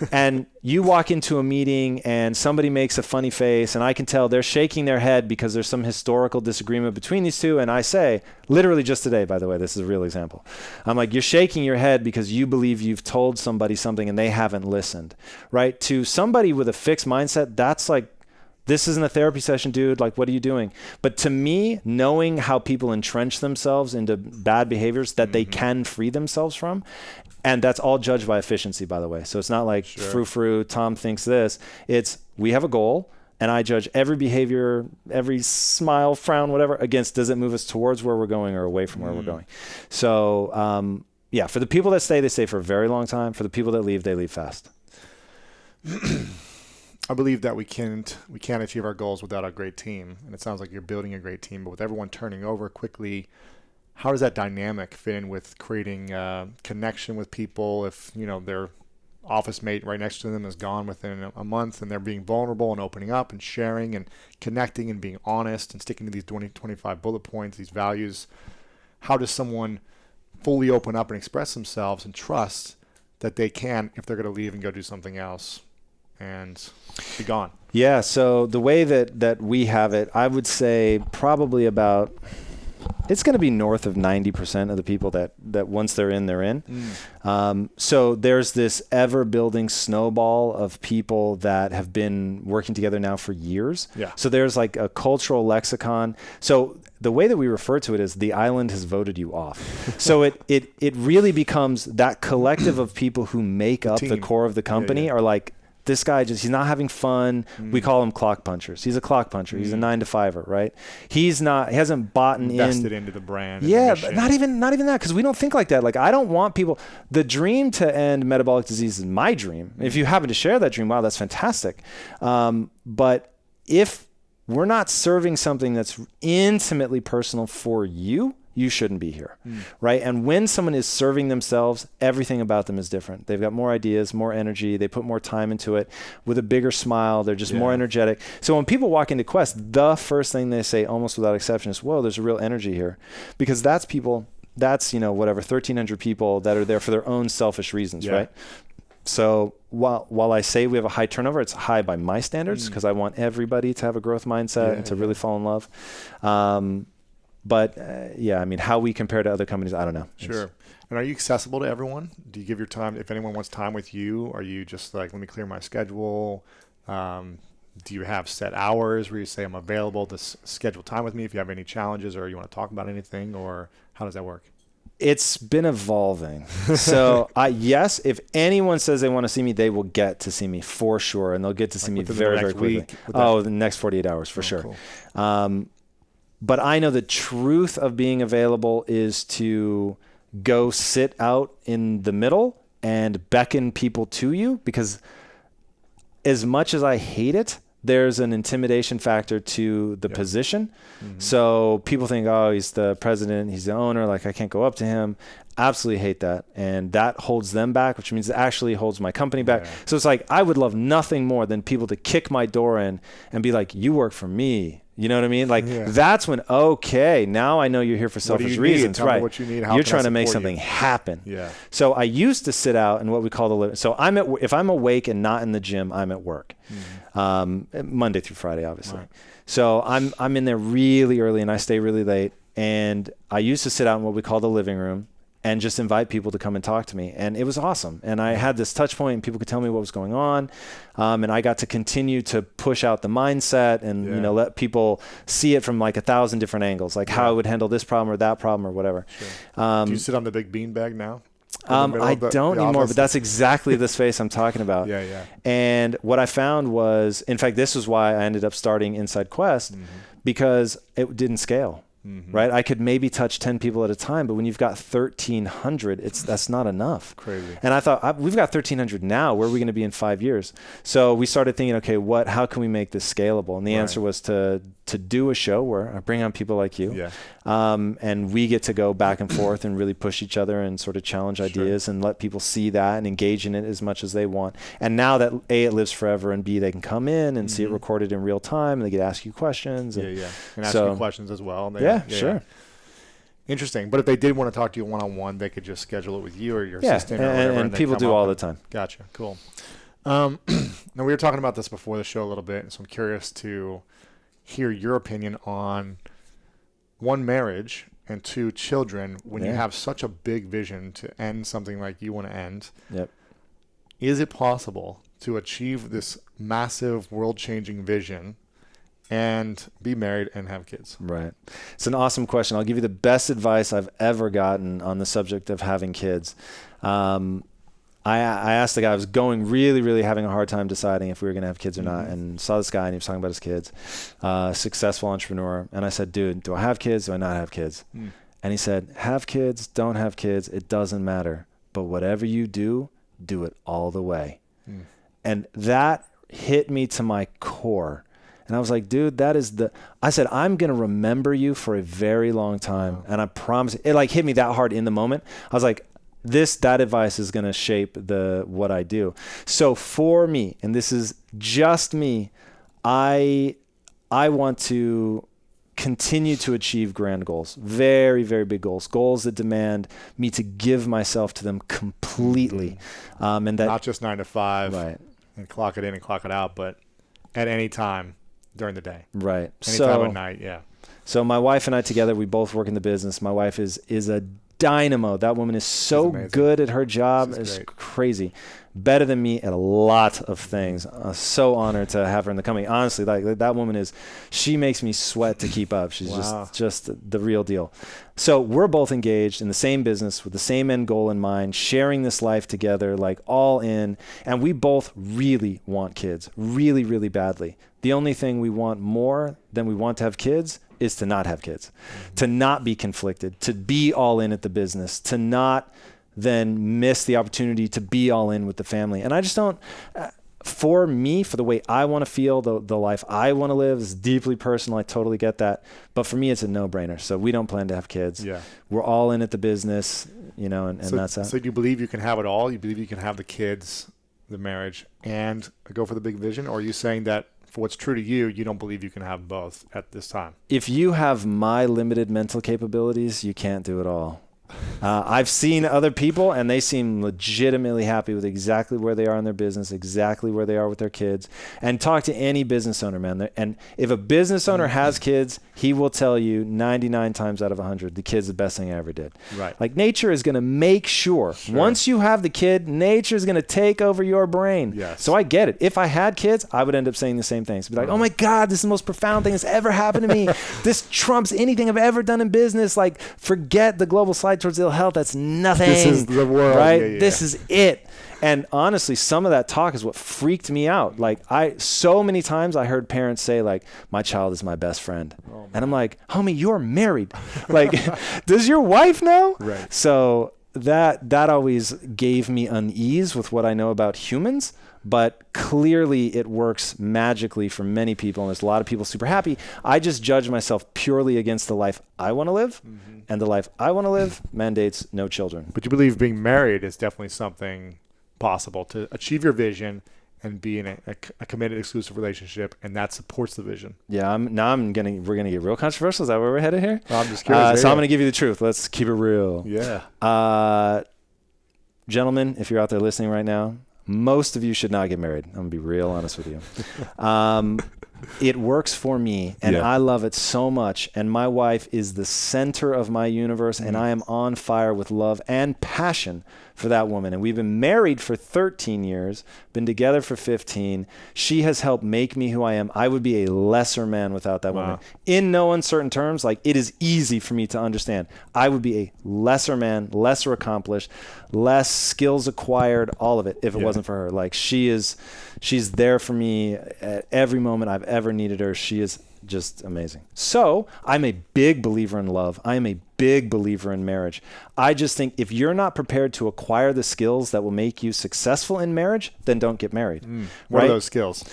And you walk into a meeting and somebody makes a funny face, and I can tell they're shaking their head because there's some historical disagreement between these two. And I say, literally just today, by the way, this is a real example. I'm like, you're shaking your head because you believe you've told somebody something and they haven't listened, right? To somebody with a fixed mindset, that's like, this isn't a therapy session, dude. Like, what are you doing? But to me, knowing how people entrench themselves into bad behaviors that they can free themselves from, and that's all judged by efficiency, by the way. So it's not like frou-frou, Tom thinks this. It's, we have a goal, and I judge every behavior, every smile, frown, whatever, against, does it move us towards where we're going or away from where we're going? So, for the people that stay, they stay for a very long time. For the people that leave, they leave fast. I believe that we can't achieve our goals without a great team. And it sounds like you're building a great team, but with everyone turning over quickly, how does that dynamic fit in with creating connection with people? If, their office mate right next to them is gone within a month, and they're being vulnerable and opening up and sharing and connecting and being honest and sticking to these 25 bullet points, these values, how does someone fully open up and express themselves and trust that they can, if they're going to leave and go do something else and be gone? Yeah. So the way that we have it, I would say probably about, it's going to be north of 90% of the people that once they're in, they're in. So there's this ever building snowball of people that have been working together now for years. Yeah. So there's like a cultural lexicon. So the way that we refer to it is the island has voted you off. So it really becomes that collective of people who make up the core of the company are like, this guy he's not having fun. We call him clock punchers. He's a clock puncher. He's a 9-to-5er, right? He hasn't bought invested into the brand. Yeah, but not even that, because we don't think like that. Like, I don't want people, the dream to end metabolic disease is my dream. If you happen to share that dream, wow, that's fantastic. But if we're not serving something that's intimately personal for you, you shouldn't be here, right? And when someone is serving themselves, everything about them is different. They've got more ideas, more energy. They put more time into it with a bigger smile. They're just more energetic. So when people walk into Quest, the first thing they say, almost without exception, is, whoa, there's a real energy here. Because that's people, 1,300 people that are there for their own selfish reasons, right? So while I say we have a high turnover, it's high by my standards, because I want everybody to have a growth mindset and to really fall in love. But how we compare to other companies, I don't know. Sure. And are you accessible to everyone? Do you give your time? If anyone wants time with you, are you just like, let me clear my schedule? Do you have set hours where you say, I'm available to schedule time with me if you have any challenges or you want to talk about anything? Or how does that work? It's been evolving. So yes, if anyone says they want to see me, they will get to see me for sure. And they'll get to see me very, very quickly. The next 48 hours for sure. Cool. But I know the truth of being available is to go sit out in the middle and beckon people to you, because as much as I hate it, there's an intimidation factor to the position. So people think, oh, he's the president, he's the owner, like I can't go up to him. Absolutely hate that. And that holds them back, which means it actually holds my company back. So it's like, I would love nothing more than people to kick my door in and be like, you work for me. You know what I mean? Like, that's when, okay, now I know you're here for selfish reasons, right? What you need. You're trying to make something happen. Yeah. So I used to sit out in what we call the living. So if I'm awake and not in the gym, I'm at work. Monday through Friday, obviously. Right. So I'm in there really early and I stay really late. And I used to sit out in what we call the living room and just invite people to come and talk to me. And it was awesome. And I had this touch point and people could tell me what was going on. And I got to continue to push out the mindset and, let people see it from like 1,000 different angles, like how I would handle this problem or that problem or whatever. Sure. Do you sit on the big beanbag now? I don't anymore, but that's exactly the space I'm talking about. Yeah. And what I found was, in fact, this was why I ended up starting Inside Quest, because it didn't scale. right? I could maybe touch 10 people at a time, but when you've got 1,300, that's not enough. Crazy. And I thought, we've got 1,300 now. Where are we going to be in 5 years? So we started thinking, okay, how can we make this scalable? And the answer was to do a show where I bring on people like you, and we get to go back and forth and really push each other and sort of challenge ideas and let people see that and engage in it as much as they want. And now that A, it lives forever, and B, they can come in and see it recorded in real time, and they get to ask you questions. And ask you questions as well. Sure. Interesting. But if they did want to talk to you one-on-one, they could just schedule it with you or your assistant or whatever. And people do all the time. Gotcha. Cool. Now, we were talking about this before the show a little bit, so I'm curious to hear your opinion on, one, marriage, and two, children. When you have such a big vision to end something like you want to end, is it possible to achieve this massive world-changing vision and be married and have kids? Right. It's an awesome question. I'll give you the best advice I've ever gotten on the subject of having kids. I asked the guy, I was going really, really having a hard time deciding if we were going to have kids or not, and saw this guy, and he was talking about his kids, successful entrepreneur. And I said, dude, do I have kids? Do I not have kids? And he said, have kids, don't have kids, it doesn't matter. But whatever you do it all the way. And that hit me to my core. And I was like, dude, I said, I'm going to remember you for a very long time. And I promise, it like hit me that hard in the moment. I was like, that advice is going to shape what I do. So for me, and this is just me, I want to continue to achieve grand goals, very, very big goals that demand me to give myself to them completely. And that not just 9 to 5 right. and clock it in and clock it out, but at any time during the day. Right. Anytime at night. Yeah. So my wife and I together, we both work in the business. My wife is a dynamo. That woman is so good at her job. It's crazy. Better than me at a lot of things. So honored to have her in the company. Honestly, like that woman she makes me sweat to keep up. She's just the real deal. So we're both engaged in the same business with the same end goal in mind, sharing this life together, like all in. And we both really want kids, really, really badly. The only thing we want more than we want to have kids is to not have kids, to not be conflicted, to be all in at the business, to not then miss the opportunity to be all in with the family. And I just don't, for me, for the way I want to feel, the life I want to live is deeply personal. I totally get that. But for me, it's a no-brainer. So we don't plan to have kids. Yeah. We're all in at the business, and that's that. So do you believe you can have it all? You believe you can have the kids, the marriage, and go for the big vision? Or are you saying that for what's true to you, you don't believe you can have both at this time? If you have my limited mental capabilities, you can't do it all. I've seen other people, and they seem legitimately happy with exactly where they are in their business, exactly where they are with their kids. And talk to any business owner, man. And if a business owner has kids, he will tell you 99 times out of 100, the kid's the best thing I ever did. Right. Like nature is going to make sure, once you have the kid, nature is going to take over your brain. Yes. So I get it. If I had kids, I would end up saying the same things. Be like, oh my God, this is the most profound thing that's ever happened to me. This trumps anything I've ever done in business. Like, forget the global slide towards ill health. That's nothing. This is the world. Right? Yeah. This is it. And honestly, some of that talk is what freaked me out. Like so many times I heard parents say like, my child is my best friend. And I'm like, homie, you're married. Like, does your wife know? Right. So that always gave me unease with what I know about humans. But clearly it works magically for many people, and there's a lot of people super happy. I just judge myself purely against the life I want to live, and the life I want to live mandates no children. But you believe being married is definitely something possible to achieve your vision and be in a committed, exclusive relationship, and that supports the vision. Yeah, we're gonna get real controversial. Is that where we're headed here? Well, I'm just curious. So I'm gonna give you the truth. Let's keep it real. Yeah. Gentlemen, if you're out there listening right now, most of you should not get married. I'm going to be real honest with you. It works for me, and I love it so much. And my wife is the center of my universe, and I am on fire with love and passion for that woman. And we've been married for 13 years, been together for 15. She has helped make me who I am. I would be a lesser man without that woman. In no uncertain terms, like it is easy for me to understand. I would be a lesser man, lesser accomplished, less skills acquired, all of it, if it wasn't for her. Like she's there for me at every moment I've ever needed her. She is just amazing. So I'm a big believer in love. I am a big believer in marriage. I just think if you're not prepared to acquire the skills that will make you successful in marriage, then don't get married. What are those skills?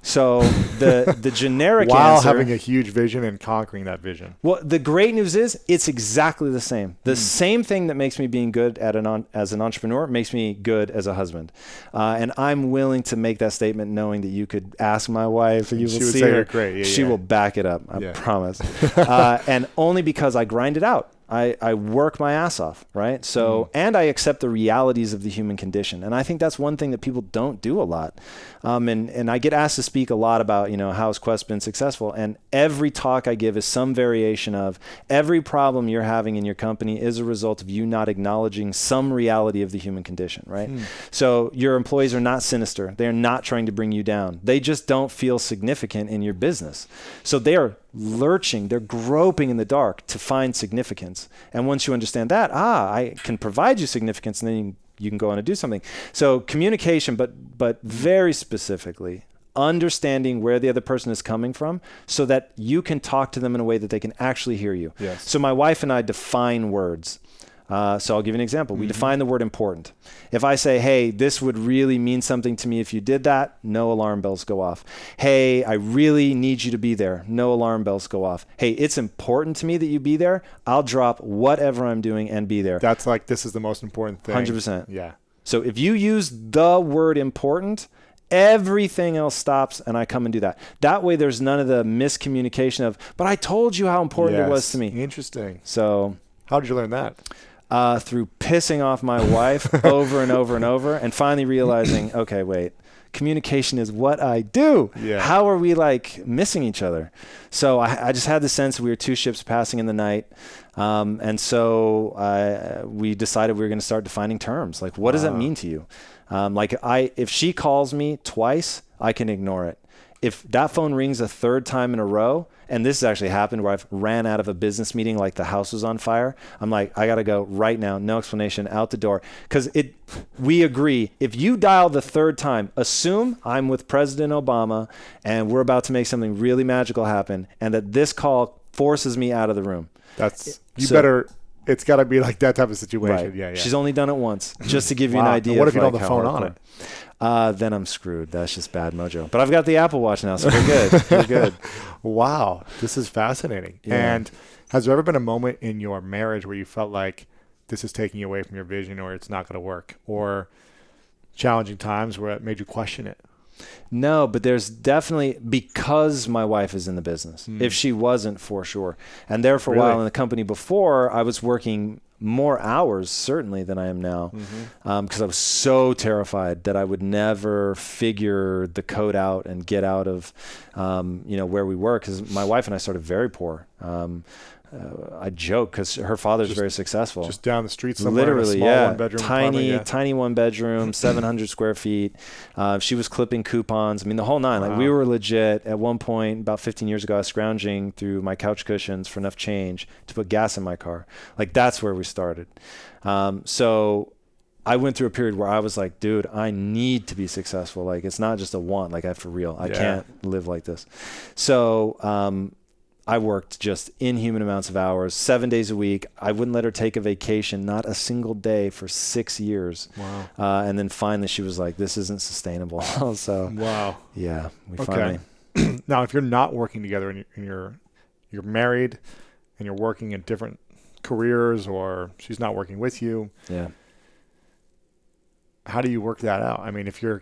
So the generic While answer, having a huge vision and conquering that vision. Well, the great news is it's exactly the same. The same thing that makes me being good as an entrepreneur makes me good as a husband. And I'm willing to make that statement knowing that you could ask my wife and you will see her. Great. Yeah, she will back it up. I promise. And only because I grind it out. I work my ass off, right? So, and I accept the realities of the human condition. And I think that's one thing that people don't do a lot. And I get asked to speak a lot about, how has Quest been successful? And every talk I give is some variation of every problem you're having in your company is a result of you not acknowledging some reality of the human condition, right? So your employees are not sinister. They're not trying to bring you down. They just don't feel significant in your business. So they are lurching, they're groping in the dark to find significance. And once you understand that, I can provide you significance, and then you can go on and do something. So communication, but very specifically, understanding where the other person is coming from so that you can talk to them in a way that they can actually hear you. Yes. So my wife and I define words. So I'll give you an example. We define the word important. If I say, hey, this would really mean something to me if you did that, no alarm bells go off. Hey, I really need you to be there. No alarm bells go off. Hey, it's important to me that you be there. I'll drop whatever I'm doing and be there. That's like, this is the most important thing. 100%. Yeah. So if you use the word important, everything else stops and I come and do that. That way there's none of the miscommunication of, but I told you how important it was to me. Interesting. So how did you learn that? Through pissing off my wife over and over and over, and finally realizing, okay, wait, communication is what I do. Yeah. How are we missing each other? So I just had the sense we were two ships passing in the night. And so we decided we were going to start defining terms. Like, what does that mean to you? If she calls me twice, I can ignore it. If that phone rings a third time in a row, and this has actually happened where I've ran out of a business meeting like the house was on fire, I'm like, I got to go right now. No explanation, out the door. Because we agree, if you dial the third time, assume I'm with President Obama and we're about to make something really magical happen and that this call forces me out of the room. It's got to be like that type of situation. Right. Yeah. She's only done it once, just to give you an idea. And what if you of don't have the phone on it? Then I'm screwed. That's just bad mojo. But I've got the Apple Watch now, so we're good. We're good. Wow. This is fascinating. Yeah. And has there ever been a moment in your marriage where you felt like this is taking you away from your vision or it's not going to work? Or challenging times where it made you question it? No, but there's definitely, because my wife is in the business. If she wasn't, for sure. And there for a while in the company before, I was working more hours certainly than I am now, because I was so terrified that I would never figure the code out and get out of where we were, because my wife and I started very poor. I joke because her father's very successful. Just down the street somewhere. Literally, in a small one-bedroom apartment, tiny one bedroom, 700 square feet. She was clipping coupons. I mean, the whole nine. Wow. Like, we were legit. At one point, about 15 years ago, I was scrounging through my couch cushions for enough change to put gas in my car. Like, that's where we started. So I went through a period where I was like, dude, I need to be successful. Like, it's not just a want. Like, for real. I can't live like this. So I worked just inhuman amounts of hours, 7 days a week. I wouldn't let her take a vacation, not a single day, for 6 years. Wow. And then finally she was like, this isn't sustainable. So wow. Yeah, we finally. Now, if you're not working together and you're married and you're working in different careers, or she's not working with you, how do you work that out? I mean, if you're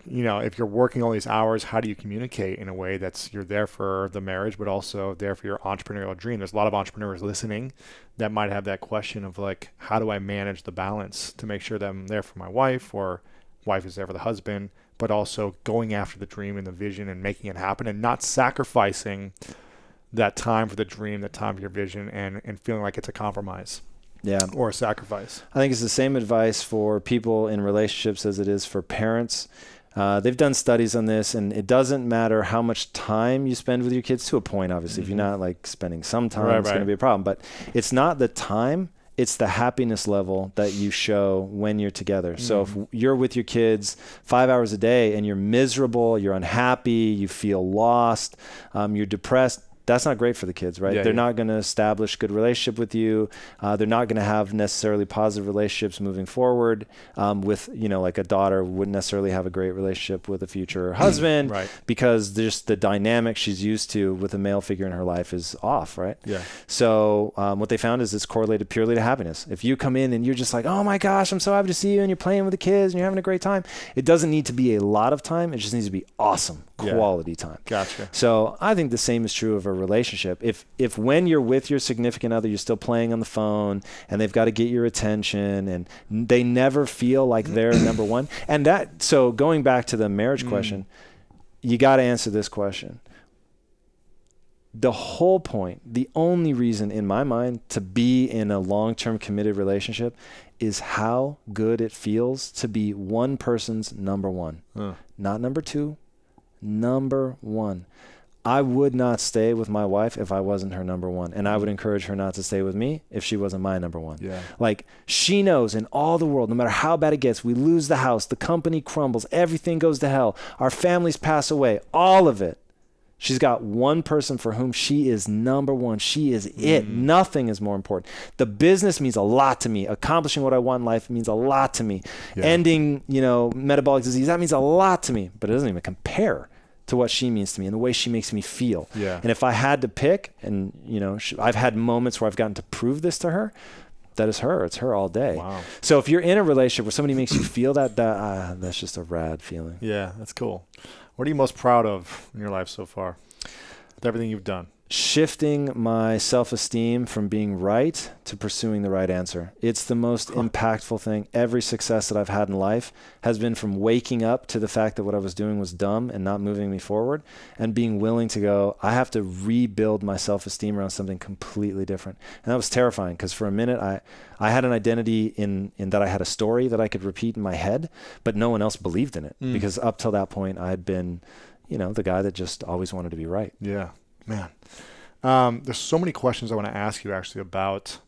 working all these hours, how do you communicate in a way that's, you're there for the marriage, but also there for your entrepreneurial dream? There's a lot of entrepreneurs listening that might have that question of like, how do I manage the balance to make sure that I'm there for my wife, or wife is there for the husband, but also going after the dream and the vision and making it happen, and not sacrificing that time for the dream, that time for your vision, and feeling like it's a compromise. Yeah. Or a sacrifice. I think it's the same advice for people in relationships as it is for parents. They've done studies on this, and it doesn't matter how much time you spend with your kids, to a point, obviously. If you're not like spending some time, it's going to be a problem. But it's not the time, it's the happiness level that you show when you're together. So if you're with your kids 5 hours a day and you're miserable, you're unhappy, you feel lost, you're depressed, that's not great for the kids, right? They're not going to establish good relationship with you. They're not going to have necessarily positive relationships moving forward with, like a daughter wouldn't necessarily have a great relationship with a future husband because just the dynamic she's used to with a male figure in her life is off, right? Yeah. So what they found is it's correlated purely to happiness. If you come in and you're just like, oh my gosh, I'm so happy to see you, and you're playing with the kids and you're having a great time, it doesn't need to be a lot of time. It just needs to be awesome quality time. Gotcha. So I think the same is true of a relationship. If when you're with your significant other, you're still playing on the phone and they've got to get your attention and they never feel like they're number one. And so going back to the marriage question, you got to answer this question. The whole point, the only reason in my mind to be in a long-term committed relationship is how good it feels to be one person's number one, not number two, number one. I would not stay with my wife if I wasn't her number one. And I would encourage her not to stay with me if she wasn't my number one. Yeah. Like she knows in all the world, no matter how bad it gets, we lose the house, the company crumbles, everything goes to hell, our families pass away, all of it. She's got one person for whom she is number one. She is it. Nothing is more important. The business means a lot to me. Accomplishing what I want in life means a lot to me. Yeah. Ending, metabolic disease, that means a lot to me. But it doesn't even compare to what she means to me and the way she makes me feel. Yeah. And if I had to pick, and I've had moments where I've gotten to prove this to her, that is her. It's her all day. Wow. So if you're in a relationship where somebody makes you feel that's just a rad feeling. Yeah, that's cool. What are you most proud of in your life so far with everything you've done? Shifting my self-esteem from being right to pursuing the right answer. It's the most impactful thing. Every success that I've had in life has been from waking up to the fact that what I was doing was dumb and not moving me forward, and being willing to go, I have to rebuild my self-esteem around something completely different. And that was terrifying because for a minute I had an identity in that I had a story that I could repeat in my head, but no one else believed in it because up till that point I had been, the guy that just always wanted to be right. Yeah. Man, there's so many questions I want to ask you actually about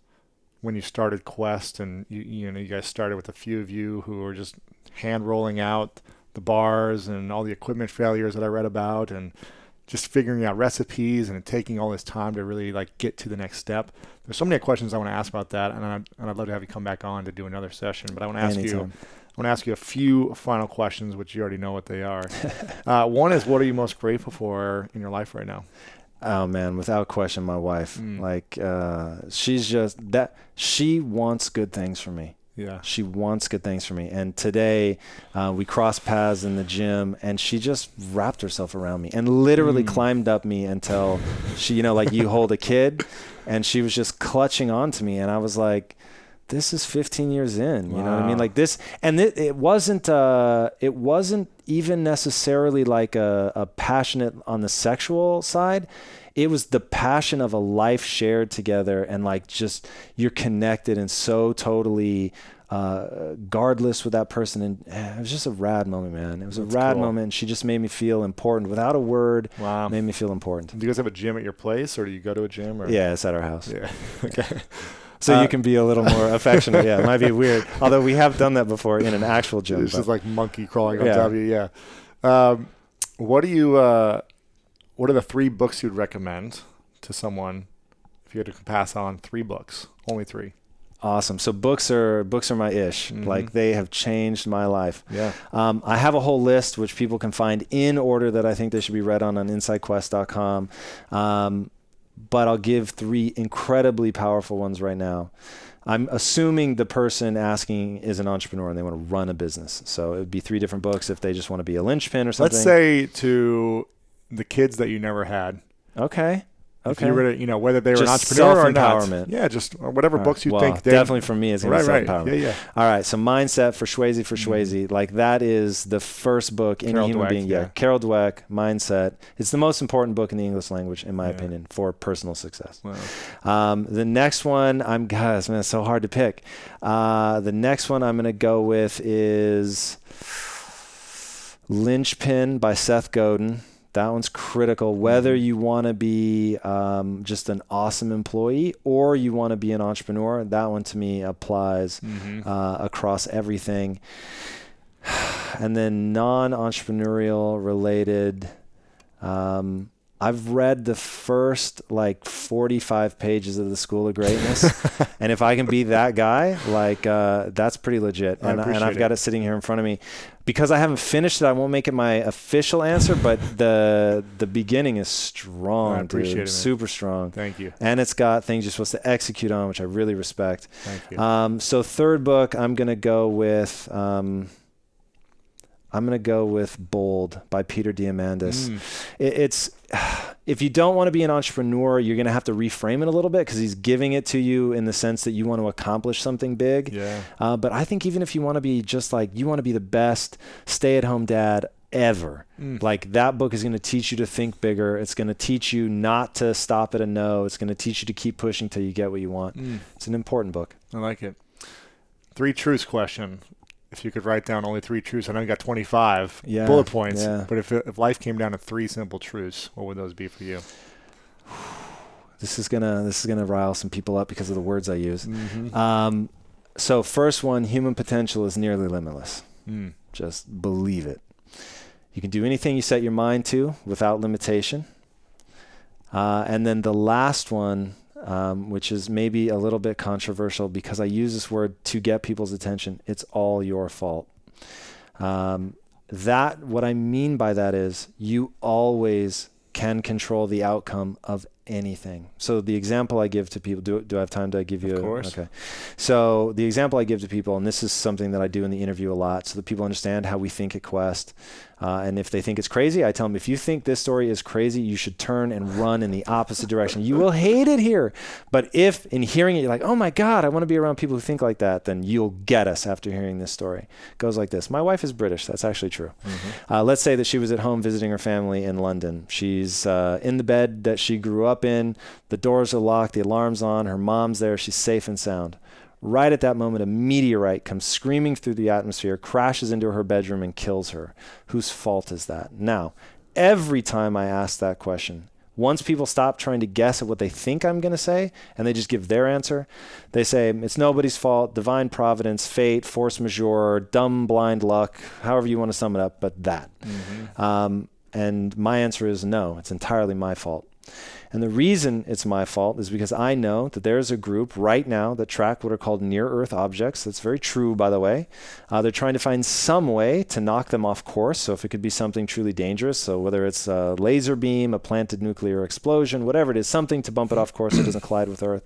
when you started Quest, and you guys started with a few of you who were just hand rolling out the bars and all the equipment failures that I read about, and just figuring out recipes and taking all this time to really get to the next step. There's so many questions I want to ask about that, and I'd love to have you come back on to do another session. But I want to ask you a few final questions, which you already know what they are. One is, what are you most grateful for in your life right now? Oh man, without question, my wife. She's just that. She wants good things for me. Yeah. She wants good things for me. And today we crossed paths in the gym, and she just wrapped herself around me and literally climbed up me until she, you hold a kid, and she was just clutching onto me. And I was like, this is 15 years in, you know what I mean? Like this, and it wasn't even necessarily like a passionate on the sexual side. It was the passion of a life shared together, and just you're connected and so totally guardless with that person. And it was just a rad moment, man. It was a rad moment. And she just made me feel important without a word. Wow. Made me feel important. Do you guys have a gym at your place, or do you go to a gym? Or? Yeah, it's at our house. Yeah. Okay. So you can be a little more affectionate. Yeah, it might be weird. Although we have done that before in an actual gym. It's just like monkey crawling on top of you. Yeah. What are the 3 books you'd recommend to someone if you had to pass on 3 books? Only 3. Awesome. So books are my ish. Like they have changed my life. Yeah. I have a whole list which people can find in order that I think they should be read on InsideQuest.com. But I'll give 3 incredibly powerful ones right now. I'm assuming the person asking is an entrepreneur and they want to run a business. So it would be 3 different books if they just want to be a linchpin or something. Let's say to the kids that you never had. Okay. If you were to, whether they were just an entrepreneur or not. Self-empowerment. Yeah, just whatever books you think. Definitely for me, it's going to be self-empowerment. Yeah. All right, so Mindset for Swayze. Like that is the first book in Carol human Dweck, being. Yeah, Carol Dweck, Mindset. It's the most important book in the English language, in my opinion, for personal success. Wow. The next one, it's so hard to pick. The next one I'm going to go with is Linchpin by Seth Godin. That one's critical. Whether you want to be just an awesome employee or you want to be an entrepreneur, that one to me applies across everything. And then non-entrepreneurial related, I've read the first like 45 pages of The School of Greatness. And if I can be that guy, like that's pretty legit. And I've got it sitting here in front of me. Because I haven't finished it, I won't make it my official answer, but the beginning is strong, I appreciate it, super strong. Thank you. And it's got things you're supposed to execute on, which I really respect. Thank you. So third book, I'm going to go with Bold by Peter Diamandis. It's if you don't want to be an entrepreneur, you're going to have to reframe it a little bit because he's giving it to you in the sense that you want to accomplish something big. Yeah. But I think even if you want to be just like, you want to be the best stay-at-home dad ever, like that book is going to teach you to think bigger. It's going to teach you not to stop at a no. It's going to teach you to keep pushing till you get what you want. It's an important book. I like it. 3 truths question. If you could write down only 3 truths, I know you got 25 bullet points, but if life came down to 3 simple truths, what would those be for you? This is gonna rile some people up because of the words I use. So first one, human potential is nearly limitless. Just believe it. You can do anything you set your mind to without limitation. And then the last one, which is maybe a little bit controversial because I use this word to get people's attention. It's all your fault. What I mean by that is you always can control the outcome of anything. So the example I give to people, do I have time to give you? Of course. Okay. So the example I give to people, and this is something that I do in the interview a lot, so that people understand how we think at Quest. And if they think it's crazy, I tell them, if you think this story is crazy, you should turn and run in the opposite direction. You will hate it here. But if in hearing it, you're like, oh my God, I want to be around people who think like that, then you'll get us after hearing this story. It goes like this. My wife is British. That's actually true. Let's say that she was at home visiting her family in London. She's in the bed that she grew up in. The doors are locked. The alarm's on. Her mom's there. She's safe and sound. Right at that moment, a meteorite comes screaming through the atmosphere, crashes into her bedroom, and kills her. Whose fault is that? Now, every time I ask that question, once people stop trying to guess at what they think I'm going to say, and they just give their answer, they say, it's nobody's fault, divine providence, fate, force majeure, dumb, blind luck, however you want to sum it up, but that. And my answer is no, it's entirely my fault. And the reason it's my fault is because I know that there's a group right now that track what are called near-Earth objects. That's very true, by the way. They're trying to find some way to knock them off course. So if it could be something truly dangerous, so whether it's a laser beam, a planted nuclear explosion, whatever it is, something to bump it off course so it doesn't collide with Earth.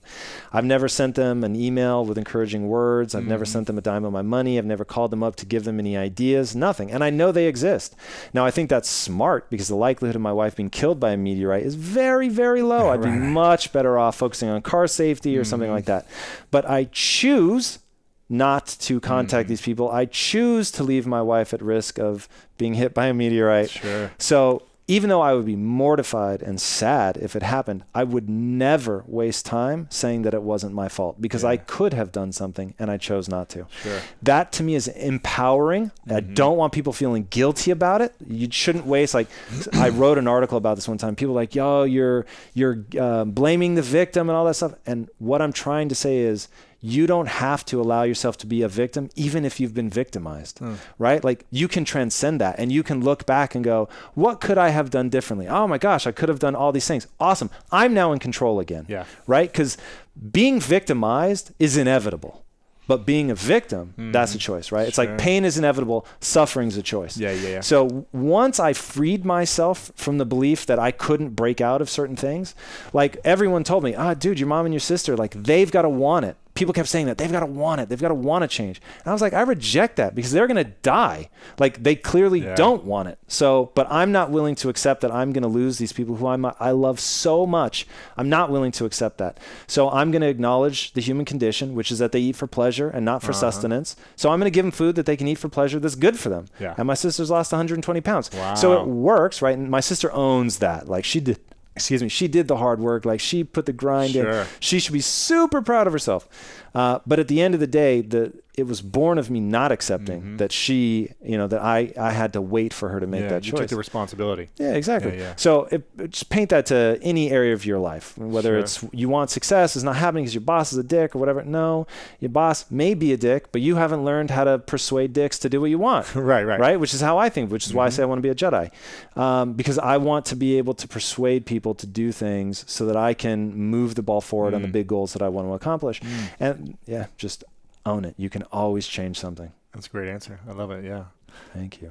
I've never sent them an email with encouraging words. I've never sent them a dime of my money. I've never called them up to give them any ideas, nothing. And I know they exist. Now, I think that's smart because the likelihood of my wife being killed by a meteorite is very, very low. I'd be much better off focusing on car safety or something like that. But I choose not to contact these people. I choose to leave my wife at risk of being hit by a meteorite. Sure. So even though I would be mortified and sad if it happened, I would never waste time saying that it wasn't my fault because I could have done something and I chose not to. Sure. That to me is empowering. I don't want people feeling guilty about it. You shouldn't waste, like, I wrote an article about this one time. People were like, yo, you're blaming the victim and all that stuff. And what I'm trying to say is, you don't have to allow yourself to be a victim, even if you've been victimized, right? Like you can transcend that and you can look back and go, what could I have done differently? Oh my gosh, I could have done all these things. Awesome. I'm now in control again, right? Because being victimized is inevitable. But being a victim, that's a choice, right? It's like pain is inevitable, suffering's a choice. Yeah. So once I freed myself from the belief that I couldn't break out of certain things, like everyone told me, dude, your mom and your sister, like they've got to want it. People kept saying that they've got to want it. They've got to want to change. And I was like, I reject that because they're going to die. Like they clearly don't want it. So, but I'm not willing to accept that I'm going to lose these people who I love so much. I'm not willing to accept that. So I'm going to acknowledge the human condition, which is that they eat for pleasure and not for sustenance. So I'm going to give them food that they can eat for pleasure that's good for them. Yeah. And my sister's lost 120 pounds. Wow. So it works, right? And my sister owns that. Like she did the hard work. Like she put the grind in. She should be super proud of herself. But at the end of the day, it was born of me not accepting that she, that I had to wait for her to make that choice. You took the responsibility. Yeah, exactly. So just paint that to any area of your life, whether it's you want success, it's not happening because your boss is a dick or whatever. No, your boss may be a dick, but you haven't learned how to persuade dicks to do what you want. Right. Which is how I think, which is why I say I want to be a Jedi. Because I want to be able to persuade people to do things so that I can move the ball forward on the big goals that I want to accomplish. And just own it. You can always change something. That's a great answer. I love it. Yeah. Thank you.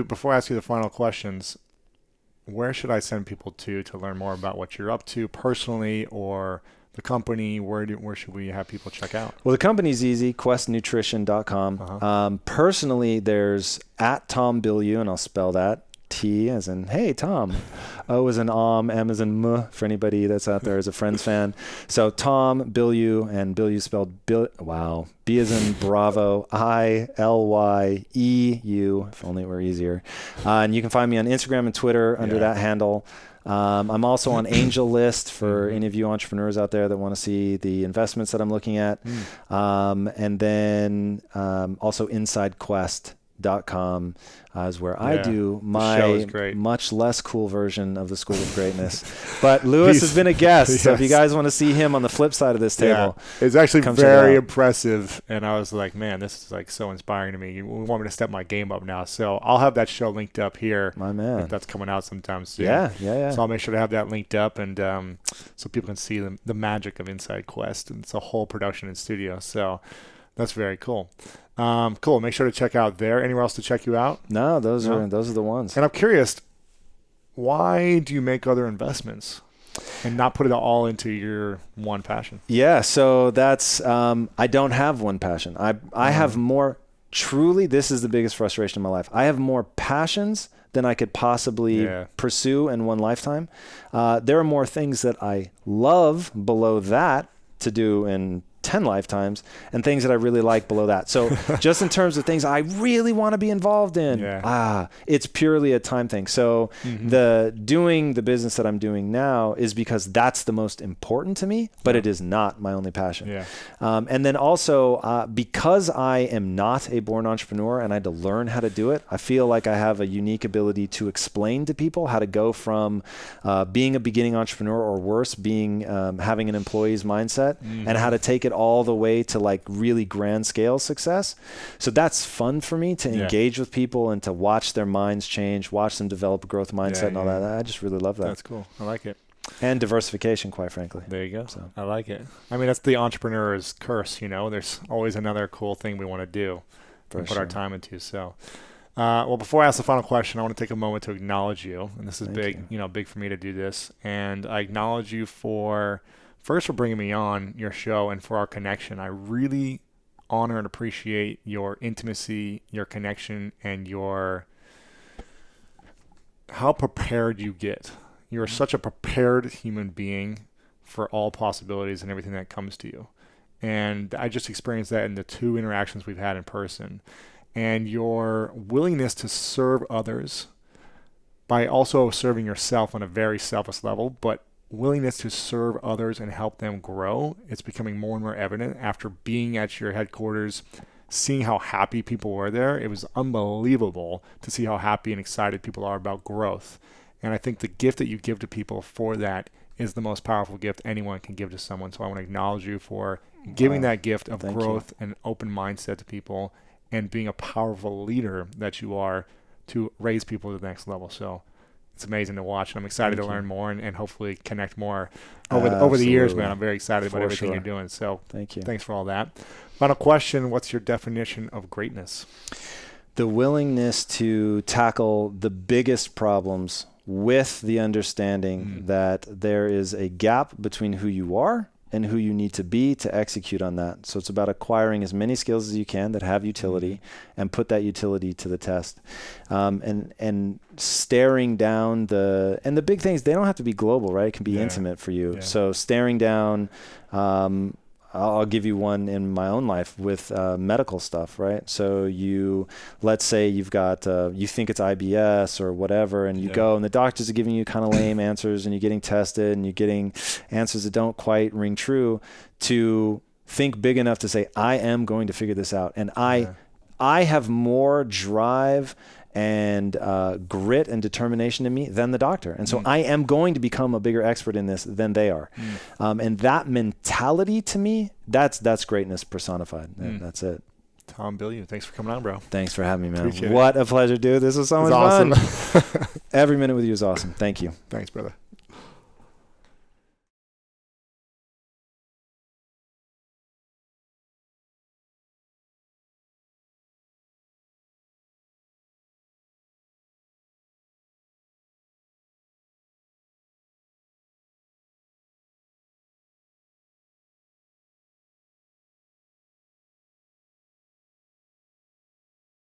Before I ask you the final questions, where should I send people to learn more about what you're up to personally or the company? Where should we have people check out? Well, the company's easy, questnutrition.com. Personally, there's @Tom Bilyeu, and I'll spell that. T as in, hey, Tom. O as in M as in M, for anybody that's out there as a Friends fan. So Tom Bilyeu, and Bilyeu spelled B as in Bravo, ILYEU, if only it were easier. And you can find me on Instagram and Twitter under that handle. I'm also on Angel List for any of you entrepreneurs out there that want to see the investments that I'm looking at. And then also InsideQuest.com is where I do my much less cool version of the School of Greatness. But Lewis has been a guest, so if you guys want to see him on the flip side of this table, it's actually very impressive. And I was like, man, this is like so inspiring to me. You want me to step my game up now, so I'll have that show linked up here. My man, if that's coming out sometime soon. Yeah. So I'll make sure to have that linked up, and so people can see the magic of Inside Quest. And it's a whole production in studio, so that's very cool. Cool. Make sure to check out there. Anywhere else to check you out? No, those are the ones. And I'm curious, why do you make other investments and not put it all into your one passion? Yeah, so that's I don't have one passion. I have more. Truly, this is the biggest frustration in my life. I have more passions than I could possibly pursue in one lifetime. There are more things that I love below that to do in 10 lifetimes, and things that I really like below that. So just in terms of things I really want to be involved in, it's purely a time thing. So doing the business that I'm doing now is because that's the most important to me, but it is not my only passion. And then also because I am not a born entrepreneur and I had to learn how to do it, I feel like I have a unique ability to explain to people how to go from being a beginning entrepreneur, or worse, being having an employee's mindset, and how to take it all the way to like really grand scale success. So that's fun for me to engage with people and to watch their minds change, watch them develop a growth mindset and all that. I just really love that. That's cool. I like it. And diversification, quite frankly. There you go. So I like it. I mean, that's the entrepreneur's curse, There's always another cool thing we want to do and put our time into. So well, before I ask the final question, I want to take a moment to acknowledge you. And this is big for me to do this. And I acknowledge you for bringing me on your show and for our connection. I really honor and appreciate your intimacy, your connection, and how prepared you get. You're such a prepared human being for all possibilities and everything that comes to you. And I just experienced that in the 2 interactions we've had in person. And your willingness to serve others by also serving yourself on a very selfless level, but willingness to serve others and help them grow, it's becoming more and more evident after being at your headquarters, seeing how happy people were there. It was unbelievable to see how happy and excited people are about growth. And I think the gift that you give to people for that is the most powerful gift anyone can give to someone. So I want to acknowledge you for giving that gift of growth and open mindset to people, and being a powerful leader that you are to raise people to the next level. So it's amazing to watch, and I'm excited to learn more and hopefully connect more over the years, man. I'm very excited about everything you're doing. So thank you. Thanks for all that. Final question, what's your definition of greatness? The willingness to tackle the biggest problems with the understanding that there is a gap between who you are and who you need to be to execute on that. So it's about acquiring as many skills as you can that have utility and put that utility to the test. And staring down the big things, they don't have to be global, right? It can be intimate for you. So staring down, I'll give you one in my own life with medical stuff, right? So let's say you've got, you think it's IBS or whatever, and you go and the doctors are giving you kind of lame answers, and you're getting tested and you're getting answers that don't quite ring true, to think big enough to say, I am going to figure this out. And I have more drive and grit and determination in me than the doctor. And so I am going to become a bigger expert in this than they are. And that mentality to me, that's greatness personified. That's it. Tom Bilyeu, thanks for coming on, bro. Thanks for having me, man. Appreciate what a pleasure, dude. This was so much fun. Every minute with you is awesome. Thank you. Thanks, brother.